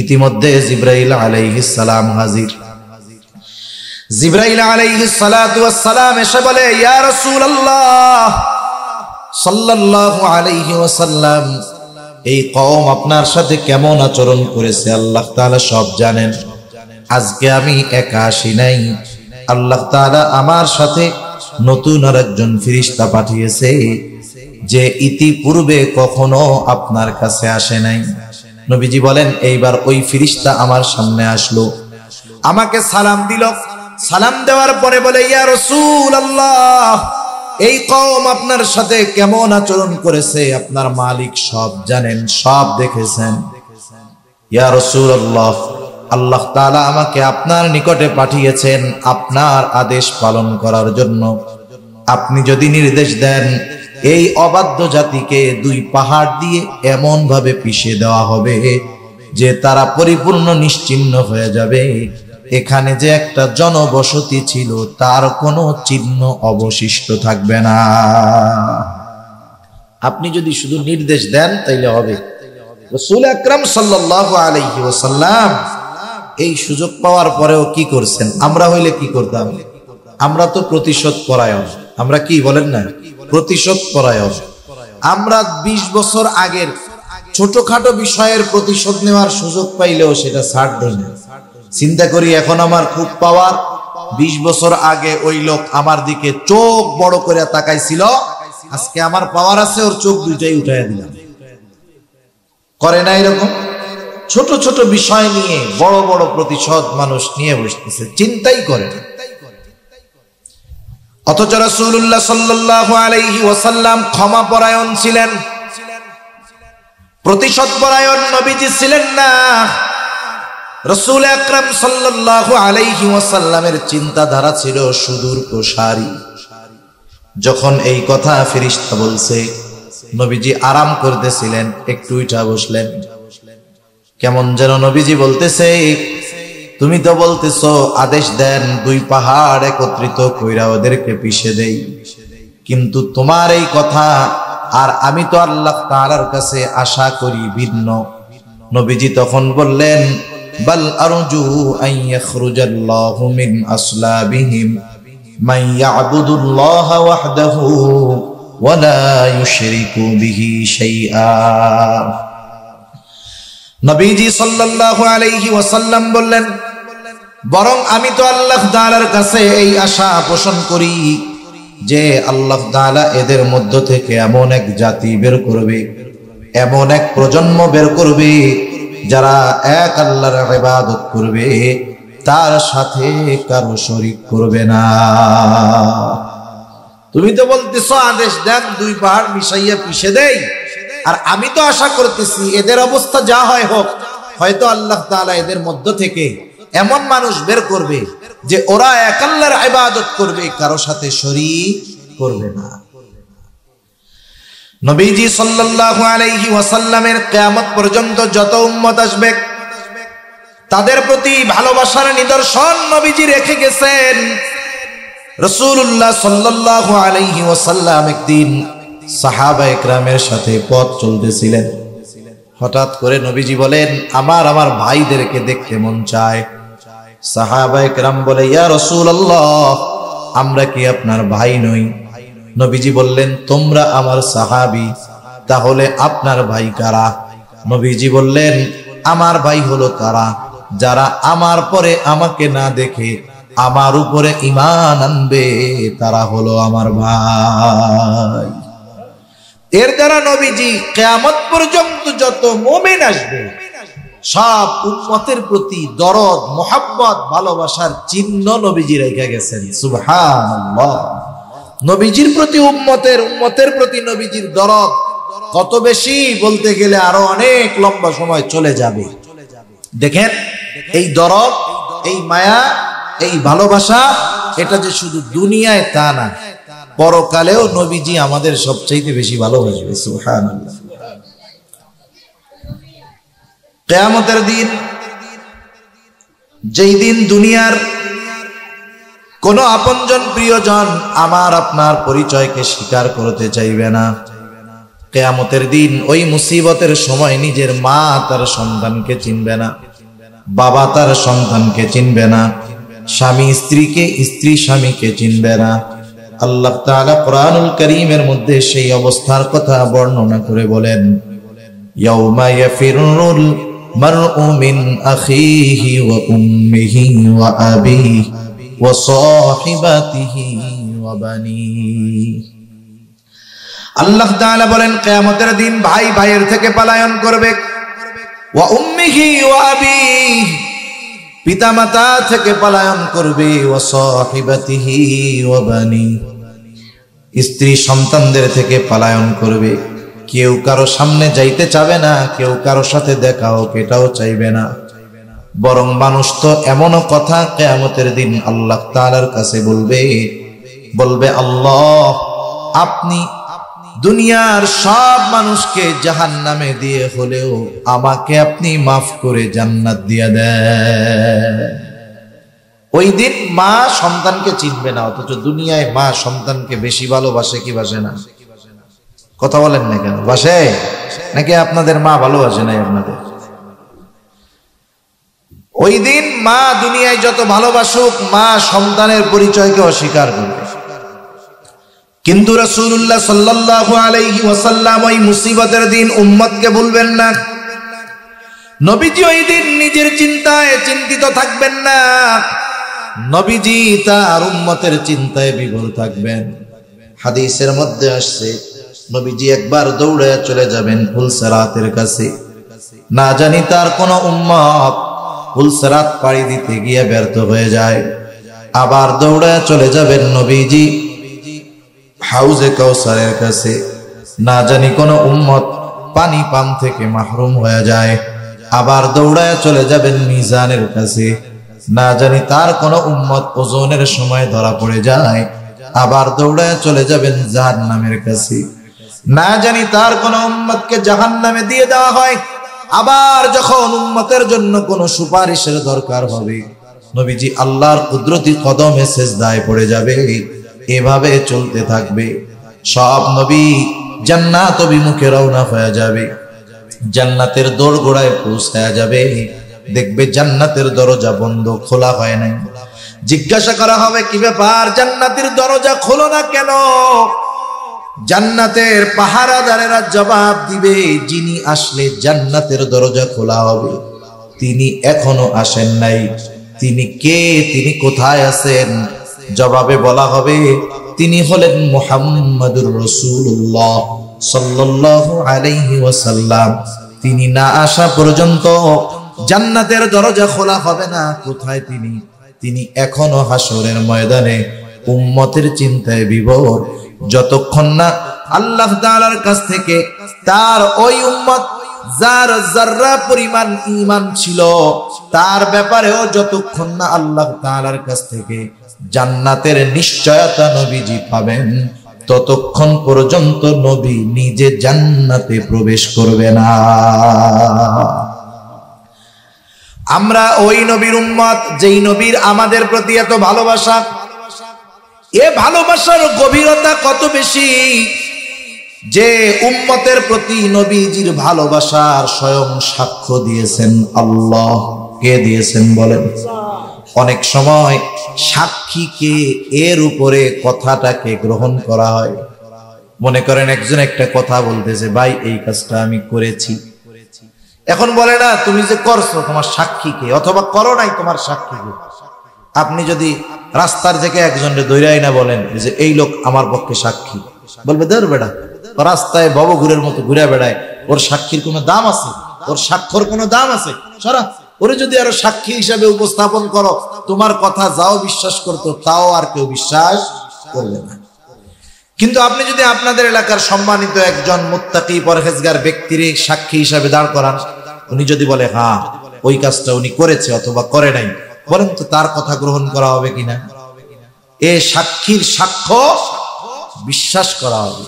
ইতিমধ্যে জিবরাইল আলাইহিস সালাম হাজির। জিবরাইল আলাইহিস সালাতু ওয়াস সালাম এসে বলে, ইয়া রাসূলুল্লাহ সাল্লাল্লাহু আলাইহি ওয়াসাল্লাম, এই কওম আপনার সাথে কেমন আচরণ করেছে আল্লাহ তাআলা সব জানেন। আজকে আমি একা আসি নাই, আল্লাহ তাআলা আমার সাথে নতুন আরেকজন ফেরেশতা পাঠিয়েছে, যে ইতিপূর্বে কখনো আপনার কাছে আসে নাই। নবীজি বলেন, এইবার ওই ফেরেশতা আমার সামনে আসলো, আমাকে সালাম দিল। সালাম দেওয়ার পরে বলে, ইয়া রাসূলুল্লাহ, এই কওম আপনার সাথে কেমন আচরণ করেছে আপনার মালিক সব জানেন, সব দেখেছেন। ইয়া রাসূলুল্লাহ, আল্লাহ তাআলা আমাকে আপনার নিকটে পাঠিয়েছেন আপনার আদেশ পালন করার জন্য। আপনি যদি নির্দেশ দেন, এই অবাধ্য জাতিকে 2 পাহাড় দিয়ে এমন ভাবে পিষে দেওয়া হবে যে তারা পরিপূর্ণ নিশ্চিহ্ন হয়ে যাবে। এখানে যে একটা জনবসতি ছিল তার কোনো চিহ্ন অবশিষ্ট থাকবে না। আপনি যদি শুধু নির্দেশ দেন তাইলে হবে। রাসূল আকরাম সাল্লাল্লাহু আলাইহি ওয়াসাল্লাম এই সুযোগ পাওয়ার পরেও কি করছেন? আমরা হইলে কি করতাম? আমরা তো প্রতিশোধ পরায়ণ। আমরা কি বলেন না, প্রতিশোধ পরায়ণ। আমরা 20 বছর আগের ছোটখাটো বিষয়ের প্রতিশোধ নেওয়ার সুযোগ পাইলেও সেটা ছাড় দেই না। চিন্তা করি, এখন আমার খুব পাওয়ার, 20 বছর আগে ওই লোক আমার দিকে চোখ বড় করে তাকাইছিল, আজকে আমার পাওয়ার আছে, ওর চোখ দুইটাই উঠাইয়া দিলাম। করে না এরকম? ছোট ছোট বিষয় নিয়ে বড় বড় প্রতিশোধ মানুষ নিয়ে বসতেছে, চিন্তাই করে না। অথচ রাসূলুল্লাহ সাল্লাল্লাহু আলাইহি ওয়াসাল্লাম ক্ষমা পরায়ণ ছিলেন, প্রতিশোধ পরায়ণ নবীজি ছিলেন না। রাসূল আকরাম সাল্লাল্লাহু আলাইহি ওয়াসাল্লামের চিন্তাধারা ছিল সুদূর প্রসারী। যখন এই কথা ফেরেশতা বলছে, নবীজি আরাম করতেছিলেন, একটু উঠা বসলেন। কেমন যেন নবীজি বলতেছে, তুমি তো বলতেছো আদেশ দেন দুই পাহাড় একত্রিত কইরা ওদেরকে পিষে দেই, কিন্তু তোমার এই কথা আর আমি তো আল্লাহ তাআলার কাছে আশা করি ভিন্ন। নবীজি তখন বললেন, বাল আরজু আন ইয়াখরুজাল্লাহু মিন আসলাবিহিম মান ইয়াবুদুল্লাহ ওয়াহদাহু ওয়া লা ইউশরিকু বিহি শাইআ। নবীজি সাল্লাল্লাহু আলাইহি ওয়াসাল্লাম বললেন, বরং আমি তো আল্লাহ তাআলার কাছে এই আশা পোষণ করি যে আল্লাহ তাআলা এদের মধ্য থেকে এমন এক জাতি বের করবে, এমন এক প্রজন্ম বের করবে যারা এক আল্লাহর ইবাদত করবে, তার সাথে কারো শরীক করবে না। তুমি তো বলতেছো আদেশ দেন দুই পাহাড় মিশাইয়া পিষে দেই, আর আমি তো আশা করতেছি এদের অবস্থা যা হয় হোক, হয়তো আল্লাহ তাআলা এদের মধ্য থেকে এমন মানুষ বের করবে যে ওরা এক আল্লাহর ইবাদত করবে, কারো সাথে শরীক করবে না। নবীজি সাল্লাল্লাহু আলাইহি ওয়াসাল্লামের কিয়ামত পর্যন্ত যত উম্মত আসবে তাদের প্রতি ভালোবাসার নিদর্শন নবীজি রেখে গেছেন। রাসূলুল্লাহ সাল্লাল্লাহু আলাইহি ওয়াসাল্লাম একদিন সাহাবায়ে কেরামের সাথে পথ চলতেছিলেন। হঠাৎ করে নবীজি বলেন, আমার ভাইদেরকে দেখতে মন চায়। সাহাবায়ে কেরাম বলে, ইয়া রাসূলুল্লাহ, আমরা কি আপনার ভাই নই? নবীজি বললেন, তোমরা আমার সাহাবী, তাহলে আপনার ভাই কারা? নবীজি বললেন, আমার ভাই হলো তারা যারা আমার পরে আমাকে না দেখে আমার উপরে ঈমান আনবে, তারা হলো আমার ভাই। এর দ্বারা নবীজি কিয়ামত পর্যন্ত যত মুমিন আসবে সব উম্মতের প্রতি দরদ, মোহাব্বত, ভালোবাসার চিহ্ন নবীজি রেখে গেছেন। সুবহানাল্লাহ। নবীজির প্রতি উম্মতের প্রতি নবীজির দরদ কত বেশি বলতে গেলে আরো অনেক লম্বা সময় চলে যাবে। দেখেন, এই দরদ, এই মায়া, এই ভালোবাসা, এটা যে শুধু দুনিয়ায় তা না, পরকালেও নবীজি আমাদের সবচাইতে বেশি ভালোবাসবে। সুবহানাল্লাহ। কিয়ামতের দিন, যেই দিন দুনিয়ার কোন আপনজন প্রিয়জন আমার আপনার পরিচয়কে স্বীকার করতে চাইবে না, কিয়ামতের দিন ওই মুসিবতের সময় নিজের মা তার সন্তানকে চিনবে না, বাবা তার সন্তানকে চিনবে না, স্বামী স্ত্রীকে, স্ত্রী স্বামীকে চিনবে না। আল্লাহ তাআলা কোরআনুল কারীমের মধ্যে সেই অবস্থার কথা বর্ণনা করে বলেন, ইয়াউমা ইয়াফিরুল মারউ মিন আখিহি ওয়া উম্মিহি ওয়া আবিহি ওয়া সাহিবাতিহি ওয়া বানিহি। আল্লাহ তাআলা বলেন, কিয়ামতের দিন ভাই ভাইয়ের থেকে পলায়ন করবে, ওয়া উম্মিহি ওয়া আবিহি, পিতামাতা থেকে পলায়ন করবে, ওয়া সাহিবাতিহি ওয়া বানিহি, স্ত্রী সন্তানদের থেকে পলায়ন করবে। কেউ কারো সামনে যাইতে চাবে না, কেউ কারো সাথে দেখা হোক এটাও চাইবে না। বরং মানুষ তো এমনও কথা কিয়ামতের দিন আল্লাহ তাআলার কাছে বলবে, আল্লাহ, আপনি দুনিয়ার সব মানুষকে জাহান্নামে দিয়ে হলেও আমাকে আপনি মাফ করে জান্নাত দিয়ে দেন। ওই দিন মা সন্তানকে চিনবে না, অথচ দুনিয়ায় মা সন্তানকে বেশি ভালোবাসে কি বাসে না? কথা বলেন না কেন? বাসে নাকি আপনাদের মা ভালোবাসে নাই আপনাদের? ওই দিন মা দুনিয়ায় যত ভালোবাসুক, মা সন্তানের পরিচয়কে অস্বীকার করবে। কিন্তু রাসূলুল্লাহ সাল্লাল্লাহু আলাইহি ওয়াসাল্লাম ওই মুসিবতের দিন উম্মতকে বলবেন না। নবীজি ওই দিন নিজের চিন্তায় চিন্তিত থাকবেন না, নবীজি তার উম্মতের চিন্তায় বিভোর থাকবেন। হাদিসের মধ্যে আসছে, নবীজি একবার দৌড়ে চলে যাবেন ফুলসিরাতের কাছে। না জানি তার কোন উম্মত পুলসিরাত পাড়ি দিতে গিয়ে ব্যর্থ হয়ে যায়, আবার দৌড়ায় চলে যাবেন নবীজি হাউজে কাউসারের কাছে। না জানি কোন উম্মত পানি পান থেকে মাহরুম হয়ে যায়, আবার দৌড়ায় চলে যাবেন মিজানের কাছে। না জানি তার কোন উম্মত ওজনের সময় ধরা পড়ে যায়, আবার দৌড়ায় চলে যাবেন জাহান্নামের কাছে। না জানি তার কোন উম্মতকে জাহান্নামে দিয়ে দেওয়া হয়, আবার যখন উম্মতের জন্য কোন সুপারিশের দরকার হবে, নবীজি আল্লাহর কুদরতি কদমে সেজদায় পড়ে যাবে। এভাবে চলতে থাকবে। সব নবী জান্নাত অভিমুখে রওনা হয়ে যাবে, জান্নাতের দোরগোড়ায় পৌঁছায়া যাবে। দেখবে জান্নাতের দরজা বন্ধ, খোলা হয় নাই। জিজ্ঞাসা করা হবে, কি ব্যাপার, জান্নাতের দরজা খোলো না কেন? জান্নাতের পাহারাদারেরা জবাব দিবে, যিনি আসলে জান্নাতের দরজা খোলা হবে তিনি এখনো আসেন নাই। তিনি কে, তিনি কোথায় আছেন? জবাবে বলা হবে, তিনি হলেন মুহাম্মাদুর রাসূলুল্লাহ সাল্লাল্লাহু আলাইহি ওয়াসাল্লাম। তিনি না আসা পর্যন্ত জান্নাতের দরজা খোলা হবে না। কোথায় তিনি? তিনি এখনো হাসরের ময়দানে উম্মতের চিন্তায় বিভোর। যতক্ষণ না আল্লাহ তাআলার কাছ থেকে তার ওই উম্মত যার যাররা পরিমাণ ঈমান ছিল তার ব্যাপারেও যতক্ষণ না আল্লাহ তাআলার কাছ থেকে জান্নাতের নিশ্চয়তা নবীজি পাবেন, ততক্ষণ পর্যন্ত নবী নিজে জান্নাতে প্রবেশ করবে না। আমরা ওই নবীর উম্মত যেই নবীর আমাদের প্রতি এত ভালোবাসা। এ ভালোবাসার গভীরতা কত বেশি যে উম্মতের প্রতি নবীজির ভালোবাসার স্বয়ং সাক্ষ্য দিয়েছেন আল্লাহ। কে দিয়েছেন বলেন? অনেক সময় সাক্ষীকে এর উপরে কথাটাকে গ্রহণ করা হয়। মনে করেন একজন একটা কথা বলতেছে, ভাই এই কাজটা আমি করেছি। এখন বলে না, তুমি যে করছো তোমার সাক্ষীকে, অথবা করো নাই তোমার সাক্ষীকে। আপনি যদি রাস্তার থেকে একজনকে দৈরাই না বলেন যে এই লোক আমার পক্ষে সাক্ষী, বলবে ধর বেড়া, রাস্তায় ভবঘুরের মতো ঘুরে বেড়ায়, ওর সাক্ষীর কোনো দাম আছে? ওর সাক্ষর কোনো দাম আছে? সরা, ওরে যদি আরো সাক্ষী হিসাবে উপস্থাপন করো, তোমার কথা যাও বিশ্বাস করতো তাও আর কেউ বিশ্বাস করবে না। কিন্তু আপনি যদি আপনাদের এলাকার সম্মানিত একজন মুত্তাকি পরহেজগার ব্যক্তির সাক্ষী হিসাবে দাঁড় করান, উনি যদি বলে হ্যাঁ ওই কাজটা উনি করেছে অথবা করে নাই, বলেন তো তার কথা গ্রহণ করা হবে কিনা? এ সাক্ষীর সাক্ষ্য বিশ্বাস করা হবে।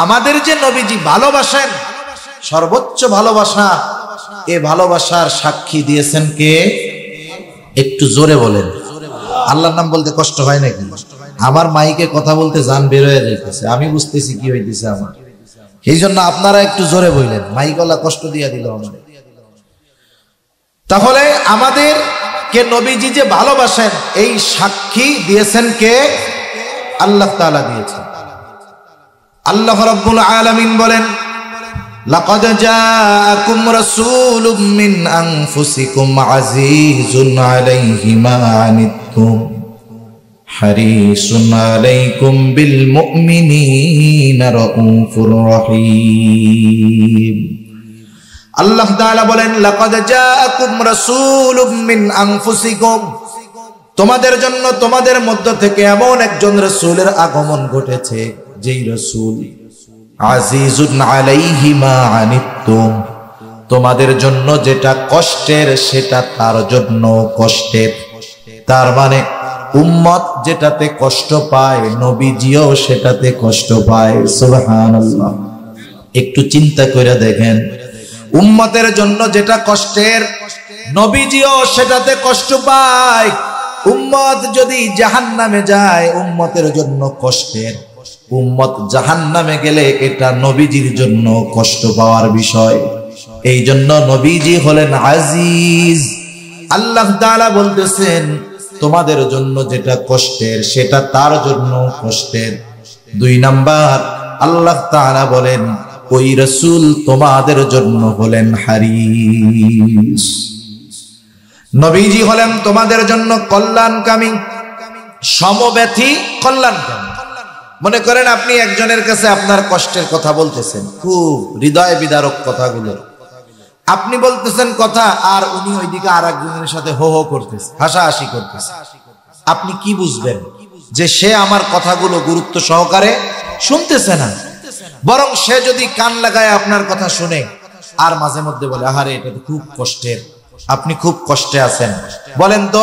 আমাদের যে নবীজি ভালোবাসেন, সর্বোচ্চ ভালোবাসা, এ ভালোবাসার সাক্ষী দিয়েছেন কে? একটু জোরে বলেন। আল্লাহর নাম বলতে কষ্ট হয় নাকি? আমার মাইকে কথা বলতে জান বের হয়ে যাইতেছে, আমি বুঝতেছি কি হইতেছে আমার। এই জন্য আপনারা একটু জোরে বললেন, মাইকওয়ালা কষ্ট দিয়া দিল আমার। তাহলে আমাদের কে নবীজি যে ভালোবাসেন এই সাক্ষী দিয়েছেন কে? আল্লাহ তাআলা দিয়েছেন। আল্লাহ রাব্বুল আলামিন বলেন, লাকাদ জাআকুম রাসূলুম মিন আনফুসিকুম আজিজুন আলাইহি মা আনিতুম হারিসুন আলাইকুম বিল মুমিনিনা রাউফুর রহিম। আল্লাহ তাআলা বলেন, লাকাদ জাআকুম রাসূলুম মিন আনফুসিকুম, তোমাদের জন্য তোমাদের মধ্য থেকে এমন একজন রাসূলের আগমন ঘটেছে যেই রাসূল আজিজুন আলাইহি মা আনিতুম, তোমাদের জন্য যেটা কষ্টের সেটা তার জন্য কষ্টের। তার মানে উম্মত যেটাতে কষ্ট পায় নবীজিও সেটাতে কষ্ট পায়। সুবহানাল্লাহ। একটু চিন্তা করে দেখেন, উম্মতের জন্য যেটা কষ্টের নবীজিও সেটাতে কষ্ট পায়। উম্মত যদি জাহান্নামে যায় উম্মতের জন্য কষ্টের, উম্মত জাহান্নামে গেলে এটা নবীজির জন্য কষ্ট পাওয়ার বিষয়। এই জন্য নবীজি হলেন আজিজ। আল্লাহ তাআলা বলতেছেন তোমাদের জন্য যেটা কষ্টের সেটা তার জন্য কষ্টের। 2 নাম্বার, আল্লাহ তাআলা বলেন ওই রাসূল তোমাদের জন্য হলেন হারিস। নবীজি হলেন তোমাদের জন্য কল্যাণকামী, সমব্যথী কল্যাণকামী। মনে করেন আপনি একজনের কাছে আপনার কষ্টের কথা বলতেছেন, খুব হৃদয় বিদারক কথাগুলো। আপনি বলতেছেন কথা আর উনি ওইদিকে আর একজনের সাথে হো হো করতেছে, হাসাহাসি করতেছে। আপনি কি বুঝবেন যে সে আমার কথাগুলো গুরুত্ব সহকারে শুনতেছে না, বরং সে যদি কান লাগায় আপনার কথা শুনে আর মাঝে মধ্যে বলে আহারে এটা তো খুব কষ্টের, আপনি খুব কষ্টে আছেন, বলেন তো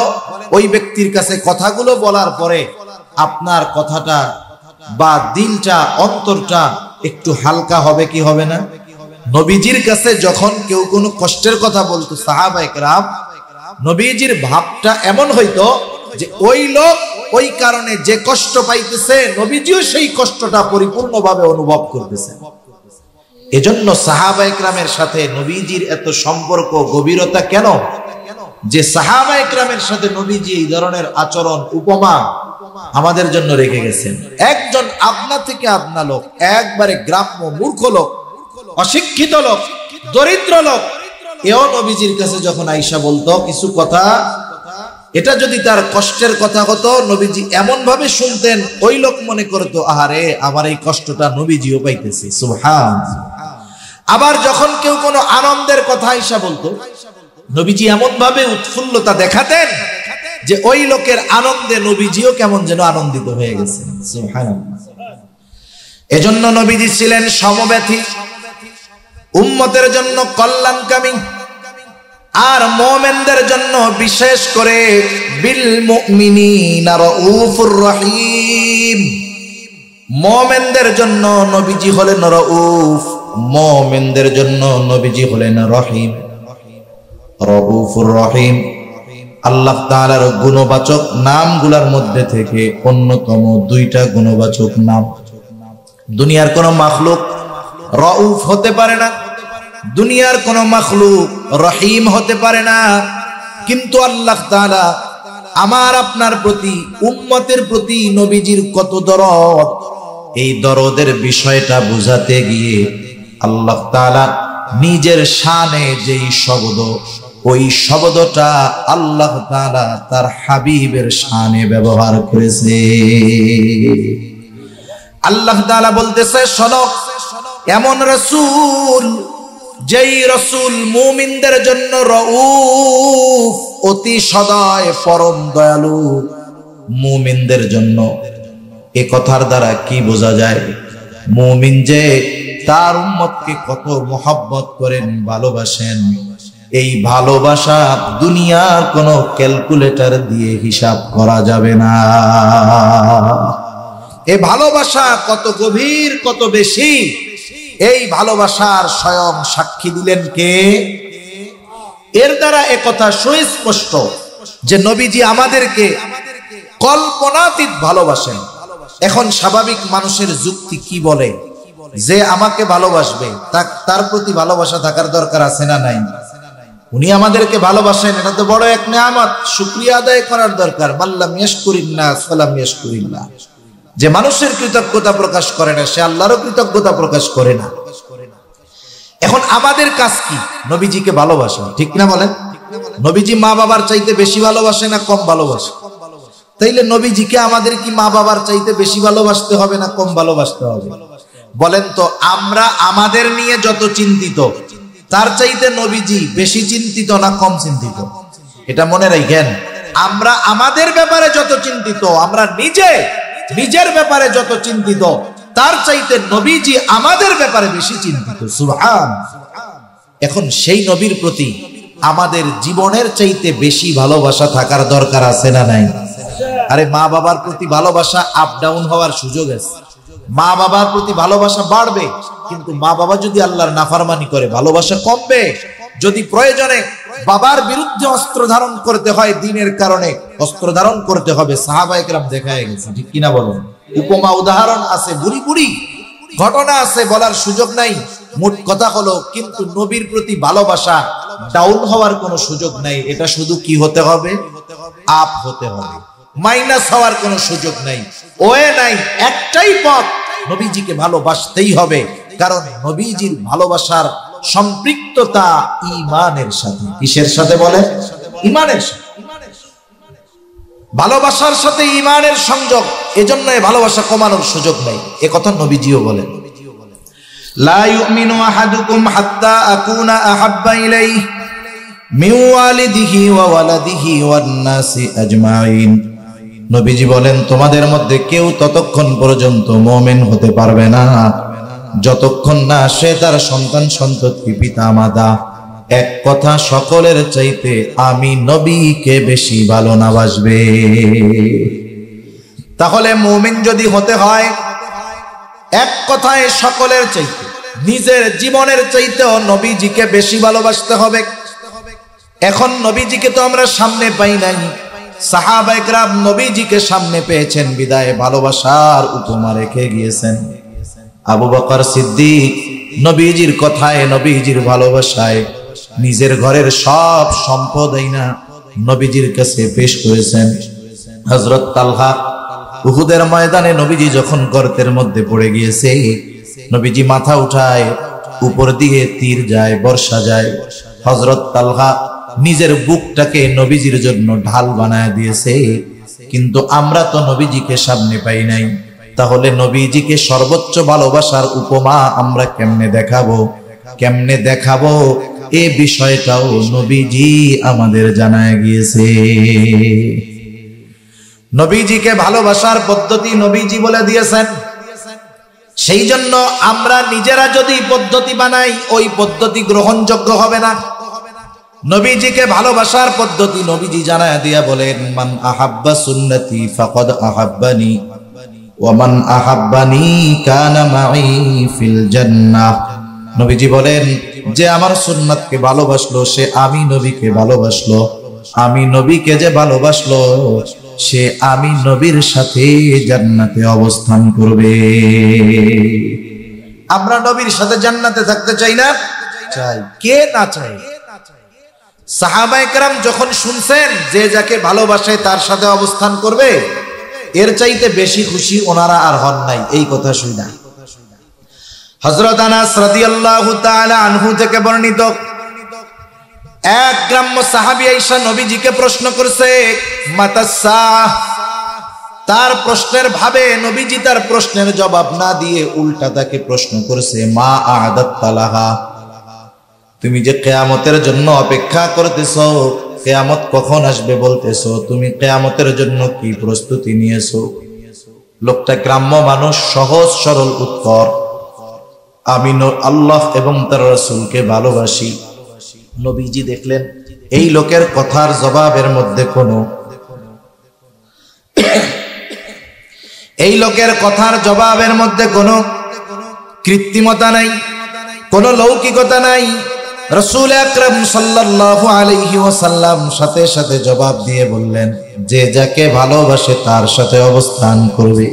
ওই ব্যক্তির কাছে কথাগুলো বলার পরে আপনার কথাটা বা দিলটা, অন্তরটা একটু হালকা হবে কি হবে না? নবীজির কাছে যখন কেউ কোনো কষ্টের কথা বলতো সাহাবায়ে কেরাম, নবীজির ভাবটা এমন হইতো যে ওই লোক ওই কারণে যে কষ্ট পাইতেছে নবীজিও সেই কষ্টটা পরিপূর্ণভাবে অনুভব করতেছে। এজন্য সাহাবায়ে কেরামের সাথে নবীজির এত সম্পর্ক, গভীরতা কেন? যে সাহাবায়ে কেরামের সাথে নবীজি এই ধরনের আচরণ, উপমা আমাদের জন্য রেখে গেছেন। একজন আপনা থেকে আপনা লোক, একবারে গ্রাম্য মূর্খ লোক, অশিক্ষিত লোক, দরিদ্র লোক, এও নবীজির কাছে যখন আয়েশা বলতো কিছু কথা, এটা যদি তার কষ্টের কথা হতো নবীজি এমন ভাবে শুনতেন, ওই লোক মনে করতো আহারে আমার এই কষ্টটা নবীজিও পাইতেছে, সুবহানাল্লাহ। আবার যখন কেউ কোনো আনন্দের কথা আয়েশা বলতো, নবীজি এমন ভাবে উৎফুল্লতা দেখাতেন যে ওই লোকের আনন্দে নবীজিও কেমন যেন আনন্দিত হয়ে গেছেন, সুবহানাল্লাহ। এজন্য নবীজি ছিলেন সমব্যথী, উম্মতের জন্য কল্যাণকামী, আর মুমিনদের জন্য বিশেষ করে বিল মুমিনিনা রাউফুর রহিম। মুমিনদের জন্য নবীজি হলেন রাউফ, মুমিনদের জন্য নবীজি হলেন রহিম, রাউফুর রহিম। আল্লাহ তাআলার গুণবাচক নামগুলোর মধ্যে থেকে অন্যতম দুইটা গুণবাচক নাম। দুনিয়ার কোন মাখলুক রাউফ হতে পারে না, দুনিয়ার কোন মাখলুক রহিম হতে পারে না, কিন্তু আল্লাহ তাআলা আমার আপনার প্রতি, উম্মতের প্রতি নবীজির কত দরদ, এই দরদের বিষয়টা বুঝাতে গিয়ে আল্লাহ তাআলা নিজের শানে যেই শব্দ, ওই শব্দটা আল্লাহ তাআলা তার হাবিবের শানে ব্যবহার করেছে। আল্লাহ তাআলা বলতেছে শোনো, এমন রাসূল, যেই রাসূল মুমিনদের জন্য রাউফ, অতি সদয়, পরম দয়ালু, মুমিনদের জন্য। এ কথার দ্বারা কি বোঝা যায়? মুমিন যে তার উম্মতকে কত মহব্বত করেন, ভালোবাসেন, এই ভালোবাসা দুনিয়ার কোন ক্যালকুলেটর দিয়ে হিসাব করা যাবে না। এই ভালোবাসা কত গভীর, কত বেশি, এই ভালোবাসার স্বয়ং সাক্ষী দিলেন কে? এর দ্বারা একথা সুস্পষ্ট যে নবীজি আমাদেরকে কল্পনাতীত ভালোবাসেন। এখন স্বাভাবিক মানুষের যুক্তি কি বলে? যে আমাকে ভালোবাসবে তার প্রতি ভালোবাসা থাকার দরকার আছে না নাই? উনি আমাদেরকে ভালোবাসেন, এটা তো বড় এক নিয়ামত, শুকরিয়া আদায় করার দরকার। মাল্লাম ইয়াশকুরিন্নাস ফালাম ইয়াশকুরিল্লাহ। যে মানুষের কৃতজ্ঞতা প্রকাশ করে না, সে আল্লাহরও কৃতজ্ঞতা প্রকাশ করে না। এখন আমাদের কাজ কি? নবীজিকে ভালোবাসা, ঠিক না বলেন? নবীজি মা বাবার চাইতে বেশি ভালোবাসে না কম ভালোবাসে? তাইলে নবীজিকে আমাদের কি মা বাবার চাইতে বেশি ভালোবাসতে হবে না কম ভালোবাসতে হবে? বলেন তো, আমরা আমাদের নিয়ে যত চিন্তিত, তার চাইতে নবীজি বেশি চিন্তিত না কম চিন্তিত? এটা মনে রাখেন। আমরা আমাদের ব্যাপারে যত চিন্তিত, আমরা নিজের ব্যাপারে যত চিন্তিত, তার চাইতে নবীজি আমাদের ব্যাপারে বেশি চিন্তিত। সুবহানাল্লাহ। এখন সেই নবীর প্রতি আমাদের জীবনের চাইতে বেশি ভালোবাসা থাকার দরকার আছে না নাই? আরে মা বাবার প্রতি ভালোবাসা আপ ডাউন হওয়ার সুযোগ আছে। মা বাবার প্রতি ভালোবাসা বাড়বে, কিন্তু মা বাবা যদি আল্লাহর নাফরমানি করে ভালোবাসা কমবে। যদি প্রয়োজনে বাবার বিরুদ্ধে অস্ত্র ধারণ করতে হয়, দ্বীনের কারণে অস্ত্র ধারণ করতে হবে। সাহাবায়ে কেরাম দেখায় গেছে, ঠিক কিনা বলেন? উপমা উদাহরণ আছে, বুড়ি বুড়ি ঘটনা আছে, বলার সুযোগ নাই। মোট কথা হলো, কিন্তু নবীর প্রতি ভালোবাসা ডাউন হওয়ার কোনো সুযোগ নাই। এটা শুধু কি হতে হবে? আপ হতে হবে, মাইনাস হওয়ার কোনো সুযোগ নাই, ওয়ে নাই। একটাই পথ, নবীজিকে ভালোবাসতেই হবে। কারণ নবীজির ভালোবাসার সম্পৃক্ততা ঈমানের সাথে। কিসের সাথে বলে? ঈমানের সাথে। ভালোবাসার সাথে ঈমানের সংযোগ। এজন্য এই ভালোবাসা কমানোর সুযোগ নাই, এ কথা নবীজিও বলেন। লা ইউমিনু আহাদুকুম হাত্তা আকুনা আহাব্বা ইলাইহি মিন ওয়ালিদিহি ওয়া ওয়ালাদিহি ওয়ান নাসি আজমাইন। নবীজি বলেন, তোমাদের মধ্যে কেউ ততক্ষণ পর্যন্ত মুমিন হতে পারবে না যতক্ষণ না সে তার সন্তান সন্ততি পিতা মাতা এক কথা সকলের চাইতে আমি নবীকে বেশি ভালো না বাসবে। তাহলে মুমিন যদি হতে হয় এক কথায় সকলের চাইতে, নিজের জীবনের চাইতেও নবীজিকে বেশি ভালোবাসতে হবে। এখন নবীজিকে তো আমরা সামনে পাই নাই, সাহাবায়ে কেরাম নবীজিকে সামনে পেয়েছেন বিদায় ভালোবাসার উপমা রেখে গিয়েছেন। আবু বকর সিদ্দিক নবীজির কথায়, নবীজির ভালোবাসায় নিজের ঘরের সব সম্পদ আইনা নবীজির কাছে পেশ করেছেন। হযরত তালহা উহুদের ময়দানে নবীজি যখন গর্তের মধ্যে পড়ে গিয়েছে, নবীজি মাথা উঠায়, উপর দিয়ে তীর যায়, বর্ষা যায়। হযরত তালহা নিজের বুকটাকে নবীজির জন্য ঢাল বানায় দিয়েছে। কিন্তু আমরা তো নবীজিকে সামনে পাই নাই, তাহলে নবীজিকে সর্বোচ্চ ভালোবাসার উপমা আমরা কেমনে দেখাবো এই বিষয়টাও নবীজি আমাদের জানায় গিয়েছে। নবীজিকে ভালোবাসার পদ্ধতি নবীজি বলে দিয়েছেন। সেই জন্য আমরা নিজেরা যদি পদ্ধতি বানাই, ওই পদ্ধতি গ্রহণযোগ্য হবে না। নবীজিকে ভালোবাসার পদ্ধতি নবীজি জানায় দিয়া বলেন, মান আহাব্বা সুন্নতি ফাকাদ আহাব্বানি ওয়া মান আহাব্বানি কানা মাই ফিল জান্নাহ। নবীজি বলেন, যে আমার সুন্নাতকে ভালোবাসলো সে আমি নবীকে ভালোবাসলো, আমি নবীকে যে ভালোবাসলো সে আমি নবীর সাথে জান্নাতে অবস্থান করবে। আমরা নবীর সাথে জান্নাতে থাকতে চাই না? চাই। কে না চাই? সাহাবায়ে কেরাম যখন শুনছেন যে যাকে ভালোবাসে তার সাথে অবস্থান করবে, এর চাইতে বেশি খুশি ওনারা আর হন নাই এই কথা শুনা। হযরত আনাস রাদিয়াল্লাহু তাআলা আনহু থেকে বর্ণিত, এক গ্রাম্য সাহাবী আয়েশা নবীজিকে প্রশ্ন করছে মাতাস-সাআহ। তার প্রশ্নের ভাবে নবীজি তার প্রশ্নের জবাব না দিয়ে উল্টা তাকে প্রশ্ন করছে মা আ'দাত্তা লাহা। তুমি যে কিয়ামতের জন্য অপেক্ষা করতেছো, কিয়ামত কখন আসবে বলতেছো, তুমি কিয়ামতের জন্য কি প্রস্তুতি নিয়েছো? লোকটা গ্রাম্য মানুষ, সহজ সরল উত্তর, আমি আল্লাহ এবং তার রাসূলকে ভালোবাসি। নবীজি দেখলেন এই লোকের কথার জবাবের মধ্যে কোনো কৃত্রিমতা নাই, কোনো লৌকিকতা নাই। রাসূল আকরাম সাল্লাল্লাহু আলাইহি ওয়াসাল্লাম সাথে সাথে জবাব দিয়ে বললেন, যে যাকে ভালোবাসে তার সাথে অবস্থান করবে।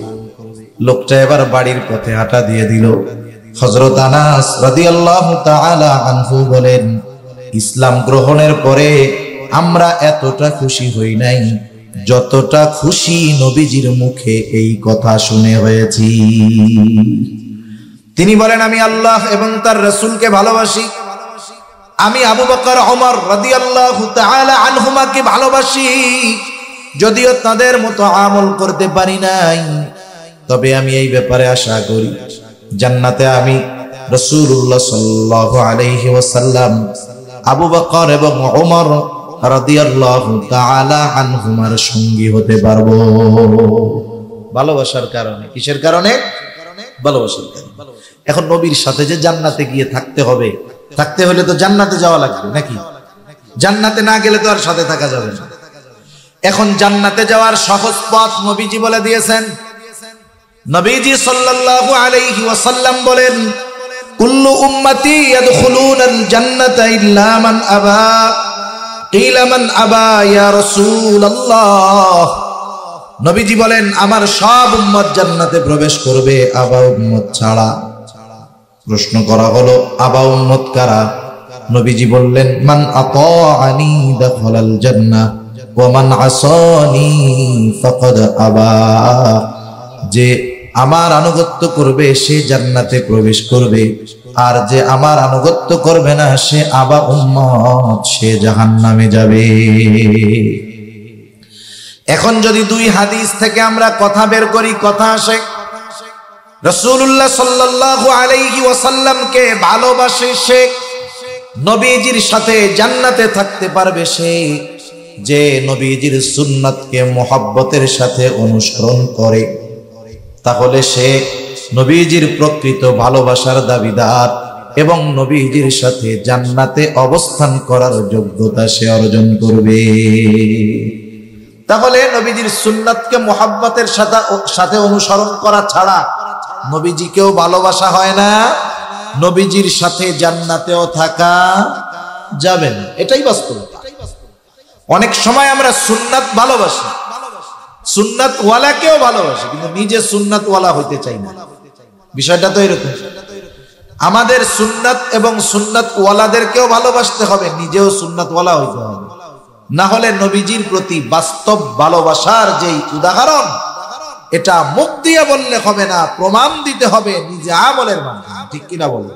লোকটা এবার বাড়ির পথে হাঁটা দিয়ে দিল। হযরত আনাস রাদিয়াল্লাহু তাআলা আনহু বলেন, ইসলাম গ্রহণের পরে আমরা এতটা খুশি হই নাই যতটা খুশি নবীজির মুখে এই কথা শুনে হয়েছি। তিনি বলেন, আমি আল্লাহ এবং তার রাসূলকে ভালোবাসি, আমি আবু বকর ওমর রাদিয়াল্লাহু তাআলা আনহুমাকে ভালোবাসি। যদিও তাদের মতো আমল করতে পারি নাই, তবে আমি এই ব্যাপারে আশা করি জান্নাতে আমি রাসূলুল্লাহ সাল্লাল্লাহু আলাইহি ওয়াসাল্লাম, আবু বকর এবং ওমর রাদিয়াল্লাহু তাআলা আনহুমার সঙ্গী হতে পারবো। ভালোবাসার কারণে। কিসের কারণে? ভালোবাসার কারণে। এখন নবীর সাথে যে জান্নাতে গিয়ে থাকতে হবে, থাকতে হলে তো জান্নাতে যাওয়া লাগবে নাকি? জান্নাতে না গেলে তো আর সাথে থাকা যাবে না। এখন জান্নাতে যাওয়ার সহজ পথ নবীজি বলে দিয়েছেন। নবীজি সাল্লাল্লাহু আলাইহি ওয়াসাল্লাম বলেন, কুল্লু উম্মতি ইয়াদখুলুনাল জান্নাতা ইল্লা মান আবা। কিলা মান আবা ইয়া রাসূলুল্লাহ। নবীজি বলেন, আমার সব উম্মত জান্নাতে প্রবেশ করবে, আবা উম্মত ছাড়া। প্রশ্ন করা হলো, আবা উম্মত কারা? নবীজি বললেন, মান আতাআনি দাখালাল জান্নাহ ওয়া মান আসানি ফাকাদ আবা। যে আমার আনুগত্য করবে সে জান্নাতে প্রবেশ করবে, আর যে আমার আনুগত্য করবে না সে আবা উম্মত, সে জাহান্নামে যাবে। এখন যদি দুই হাদিস থেকে আমরা কথা বের করি, কথা আসে। রাসূলুল্লাহ সাল্লাল্লাহু আলাইহি ওয়াসাল্লামকে ভালোবাসে সে, নবীজির সাথে জান্নাতে থাকতে পারবে সে, যে নবীজির সুন্নাতকে মোহাব্বতের সাথে অনুসরণ করে। তাহলে সে নবীজির প্রকৃত ভালোবাসার দাবিদার এবং নবীজির সাথে জান্নাতে অবস্থান করার যোগ্যতা সে অর্জন করবে। তাহলে নবীজির সুন্নাতকে মোহাব্বতের সাথে অনুসরণ করা ছাড়া নবীজিকেও ভালোবাসা হয় না, নবীজির সাথে জান্নাতেও থাকা যাবে না। এটাই বাস্তব। অনেক সময় আমরা সুন্নাত ভালোবাসি, সুন্নাত ওয়ালাকেও ভালোবাসি, কিন্তু নিজে সুন্নাত ওয়ালা হইতে চাই না। বিষয়টা তো এরকম। আমাদের সুন্নাত এবং সুন্নাত ওয়ালাদেরকেও ভালোবাসতে হবে, নিজেও সুন্নাত ওয়ালা হইতে হবে। না হলে নবীজির প্রতি বাস্তব ভালোবাসার যেই উদাহরণ, এটা মুখ দিয়ে বললে হবে না, প্রমাণ দিতে হবে নিজে আমলের মাধ্যমে। ঠিক কিনা বলে?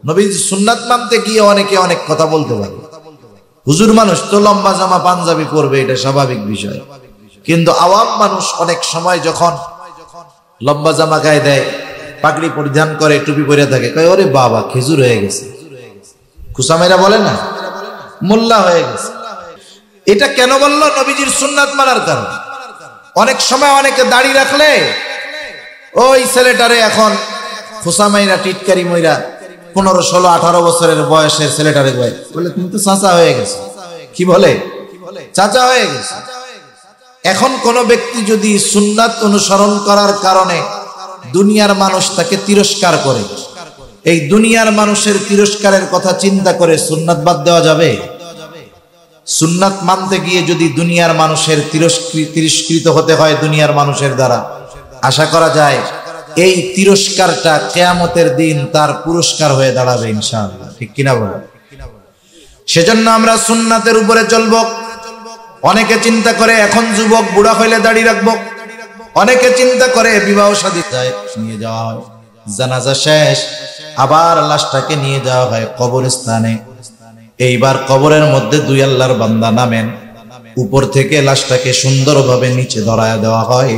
নবীজির সুন্নাত মানতে গিয়ে অনেকে অনেক কথা বলতে পারে। হুজুর মানুষ তো লম্বা জামা পাঞ্জাবি পরবে, এটা স্বাভাবিক বিষয়। কিন্তু আওয়াম মানুষ অনেক সময় যখন লম্বা জামা গায়ে দেয়, পাগড়ি পরিধান করে, টুপি পরে থাকে, কয় ওরে বাবা খেজুর হয়ে গেছে। খুসামেরা বলে না, মোল্লা হয়ে গেছে। এটা কেন বললো? নবীজির সুন্নাত মানার কারণে। অনেক সময় অনেকে দাড়ি রাখলে ওই ছেলেটারে এখন খুসামাইরা টিটকারি মইরা 15, 16, 18 বছরের বয়সের ছেলেটারে বলে তুমি তো চাচা হয়ে গেছে। কি বলে? চাচা হয়ে গেছে। এখন কোন ব্যক্তি যদি সুন্নাত অনুসরণ করার কারণে দুনিয়ার মানুষ তাকে তিরস্কার করে, এই দুনিয়ার মানুষের তিরস্কারের কথা চিন্তা করে সুন্নাত বাদ দেওয়া যাবে? সুন্নাত মানতে গিয়ে যদি দুনিয়ার মানুষের তিরস্কৃত হতে হয় দুনিয়ার মানুষের দ্বারা, আশা করা যায় এই তিরস্কারটা কিয়ামতের দিন তার পুরস্কার হয়ে দাঁড়াবে ইনশাআল্লাহ। ঠিক কিনা বলো? সেজন্য আমরা সুন্নাতের উপরে চলবো। অনেকে চিন্তা করে এখন যুবক, বুড়া হইলে দাড়ি রাখবো। অনেকে চিন্তা করে বিবাহ শাদী নিয়ে যাওয়া হয়, জানাজা শেষ আবার লাশটাকে নিয়ে যাওয়া হয় কবরস্থানে। এইবার কবরের মধ্যে দুই আল্লাহর বান্দা নামেন, উপর থেকে লাশটাকে সুন্দরভাবে নিচে ধরায়া দেওয়া হয়।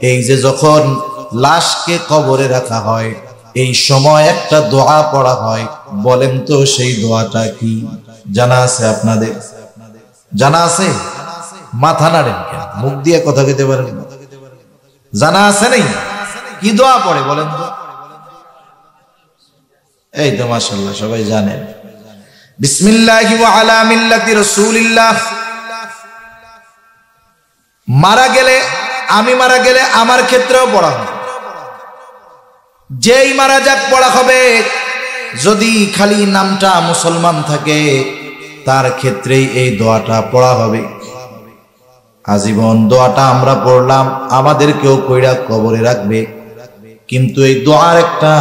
এই যে যখন লাশকে কবরে রাখা হয়, এই সময় একটা দোয়া পড়া হয়। বলেন তো সেই দোয়াটা কি? জানা আছে আপনাদের? জানা আছে? মাথা নাড়েন কেন? মুখ দিয়ে কথা কইতে পারেন না? জানা আছে নেই? কি দোয়া পড়ে বলেন তো? এই তো মাশাআল্লাহ সবাই জানেন। বিসমিল্লাহি ওয়া আলা মিল্লাতি রাসূলিল্লাহ। মারা গেলে, আমি মারা গেলে আমার ক্ষেত্রেও পড়া হবে। যেই মারা যাক পড়া হবে। যদি খালি নামটা মুসলমান থাকে তার ক্ষেত্রেই এই দোয়াটা পড়া হবে। আজীবন দোয়াটা আমরা পড়লাম, আমাদেরকেও কইরা কবরে রাখবে। কিন্তু এই দোয়ার একটা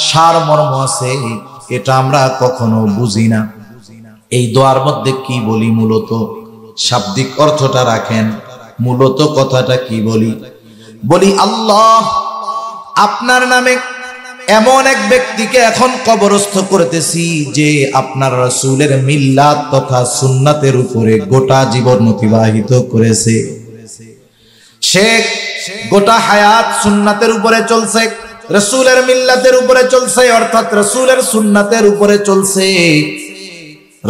সারমর্ম আছে, এটা আমরা কখনো বুঝি না। এই দোয়ার মধ্যে কি বলি? মূলত শাব্দিক অর্থটা রাখেন, মূলত কথাটা কি বলি? বলি আল্লাহ আপনার নামে এমন এক ব্যক্তিকে এখন কবরস্থ করতেছি যে আপনার রাসূলের মিল্লাত তথা সুন্নাতের উপরে গোটা জীবন অতিবাহিত করেছে। সে গোটা হায়াত সুন্নাতের উপরে চলছে, রাসূলের মিল্লাতের উপরে চলছে, অর্থাৎ রাসূলের সুন্নাতের উপরে চলছে।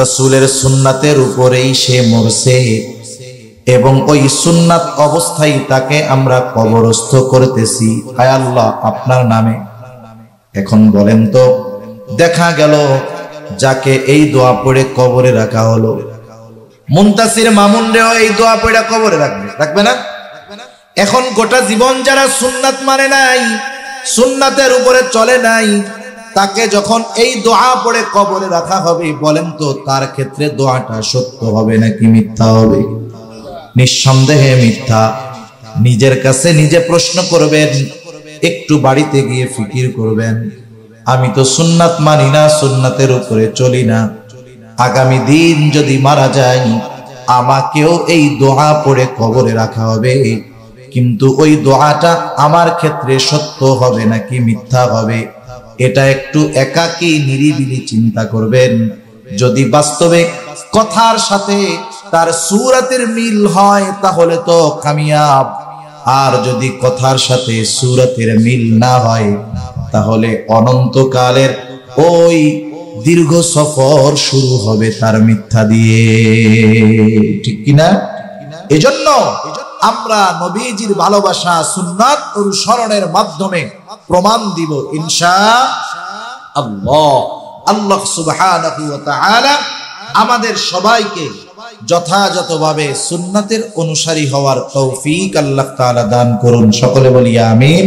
রাসূলের সুন্নাতের উপরেই সে মরছে এবং ওই সুন্নাত অবস্থায় তাকে আমরা কবরস্থ করতেছি। হায় আল্লাহ আপনার নামে। এখন বলেন তো, দেখা গেল যাকে এই দোয়া পড়ে কবরে রাখা হলো, মুনতাসির মামুনরেও এই দোয়া পড়ে কবরে রাখবে, রাখবে না? এখন গোটা জীবন যারা সুন্নাত মানে নাই, সুন্নাতের উপরে চলে নাই, তাকে যখন এই দোয়া পড়ে কবরে রাখা হবে, বলেন তো তার ক্ষেত্রে দোয়াটা সত্য হবে নাকি মিথ্যা হবে? নিঃসন্দেহে মিথ্যা। নিজের কাছে নিজে প্রশ্ন করবেন, একটু বাড়িতে গিয়ে ফিকির করবেন, আমি তো সুন্নাত মানি না, সুন্নাতের উপরে চলি না। আগামী দিন যদি মারা যাই, আমাকেও এই দোয়া পড়ে কবরে রাখা হবে, কিন্তু ওই দোয়াটা আমার ক্ষেত্রে সত্য হবে নাকি মিথ্যা হবে? এটা একটু একাকী নিরিবিলি চিন্তা করবেন। যদি বাস্তবে কথার সাথে তার সূরাতের মিল হয় তাহলে তো কামিয়াব, আর যদি কথার সাথে সূরাতের মিল না হয় তাহলে অনন্তকালের ওই দীর্ঘ সফর শুরু হবে তার মিথ্যা দিয়ে, ঠিক কিনা? এজন্য আমরা নবীজির ভালোবাসা সুন্নাত অনুসরণের মাধ্যমে প্রমাণ দিব ইনশাআল্লাহ। আল্লাহ সুবহানাহু ওয়া তাআলা আমাদের সবাইকে যথাযথভাবে সুন্নাতের অনুসারী হওয়ার তৌফিক আল্লাহ তাআলা দান করুন। সকলে বলি আমিন।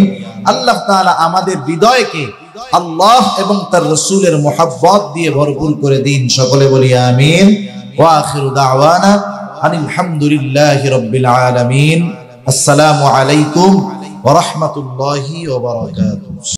আল্লাহ তাআলা আমাদের হৃদয়কে আল্লাহ এবং তার রাসূলের মুহাব্বত দিয়ে ভরপুর করে দিন। সকলে বলি আমিন। ওয়া আখিরু দাওয়ানা আনিল হামদুলিল্লাহি রাব্বিল আলামিন। আসসালামু আলাইকুম ওয়া রাহমাতুল্লাহি ওয়া বারাকাতুহু।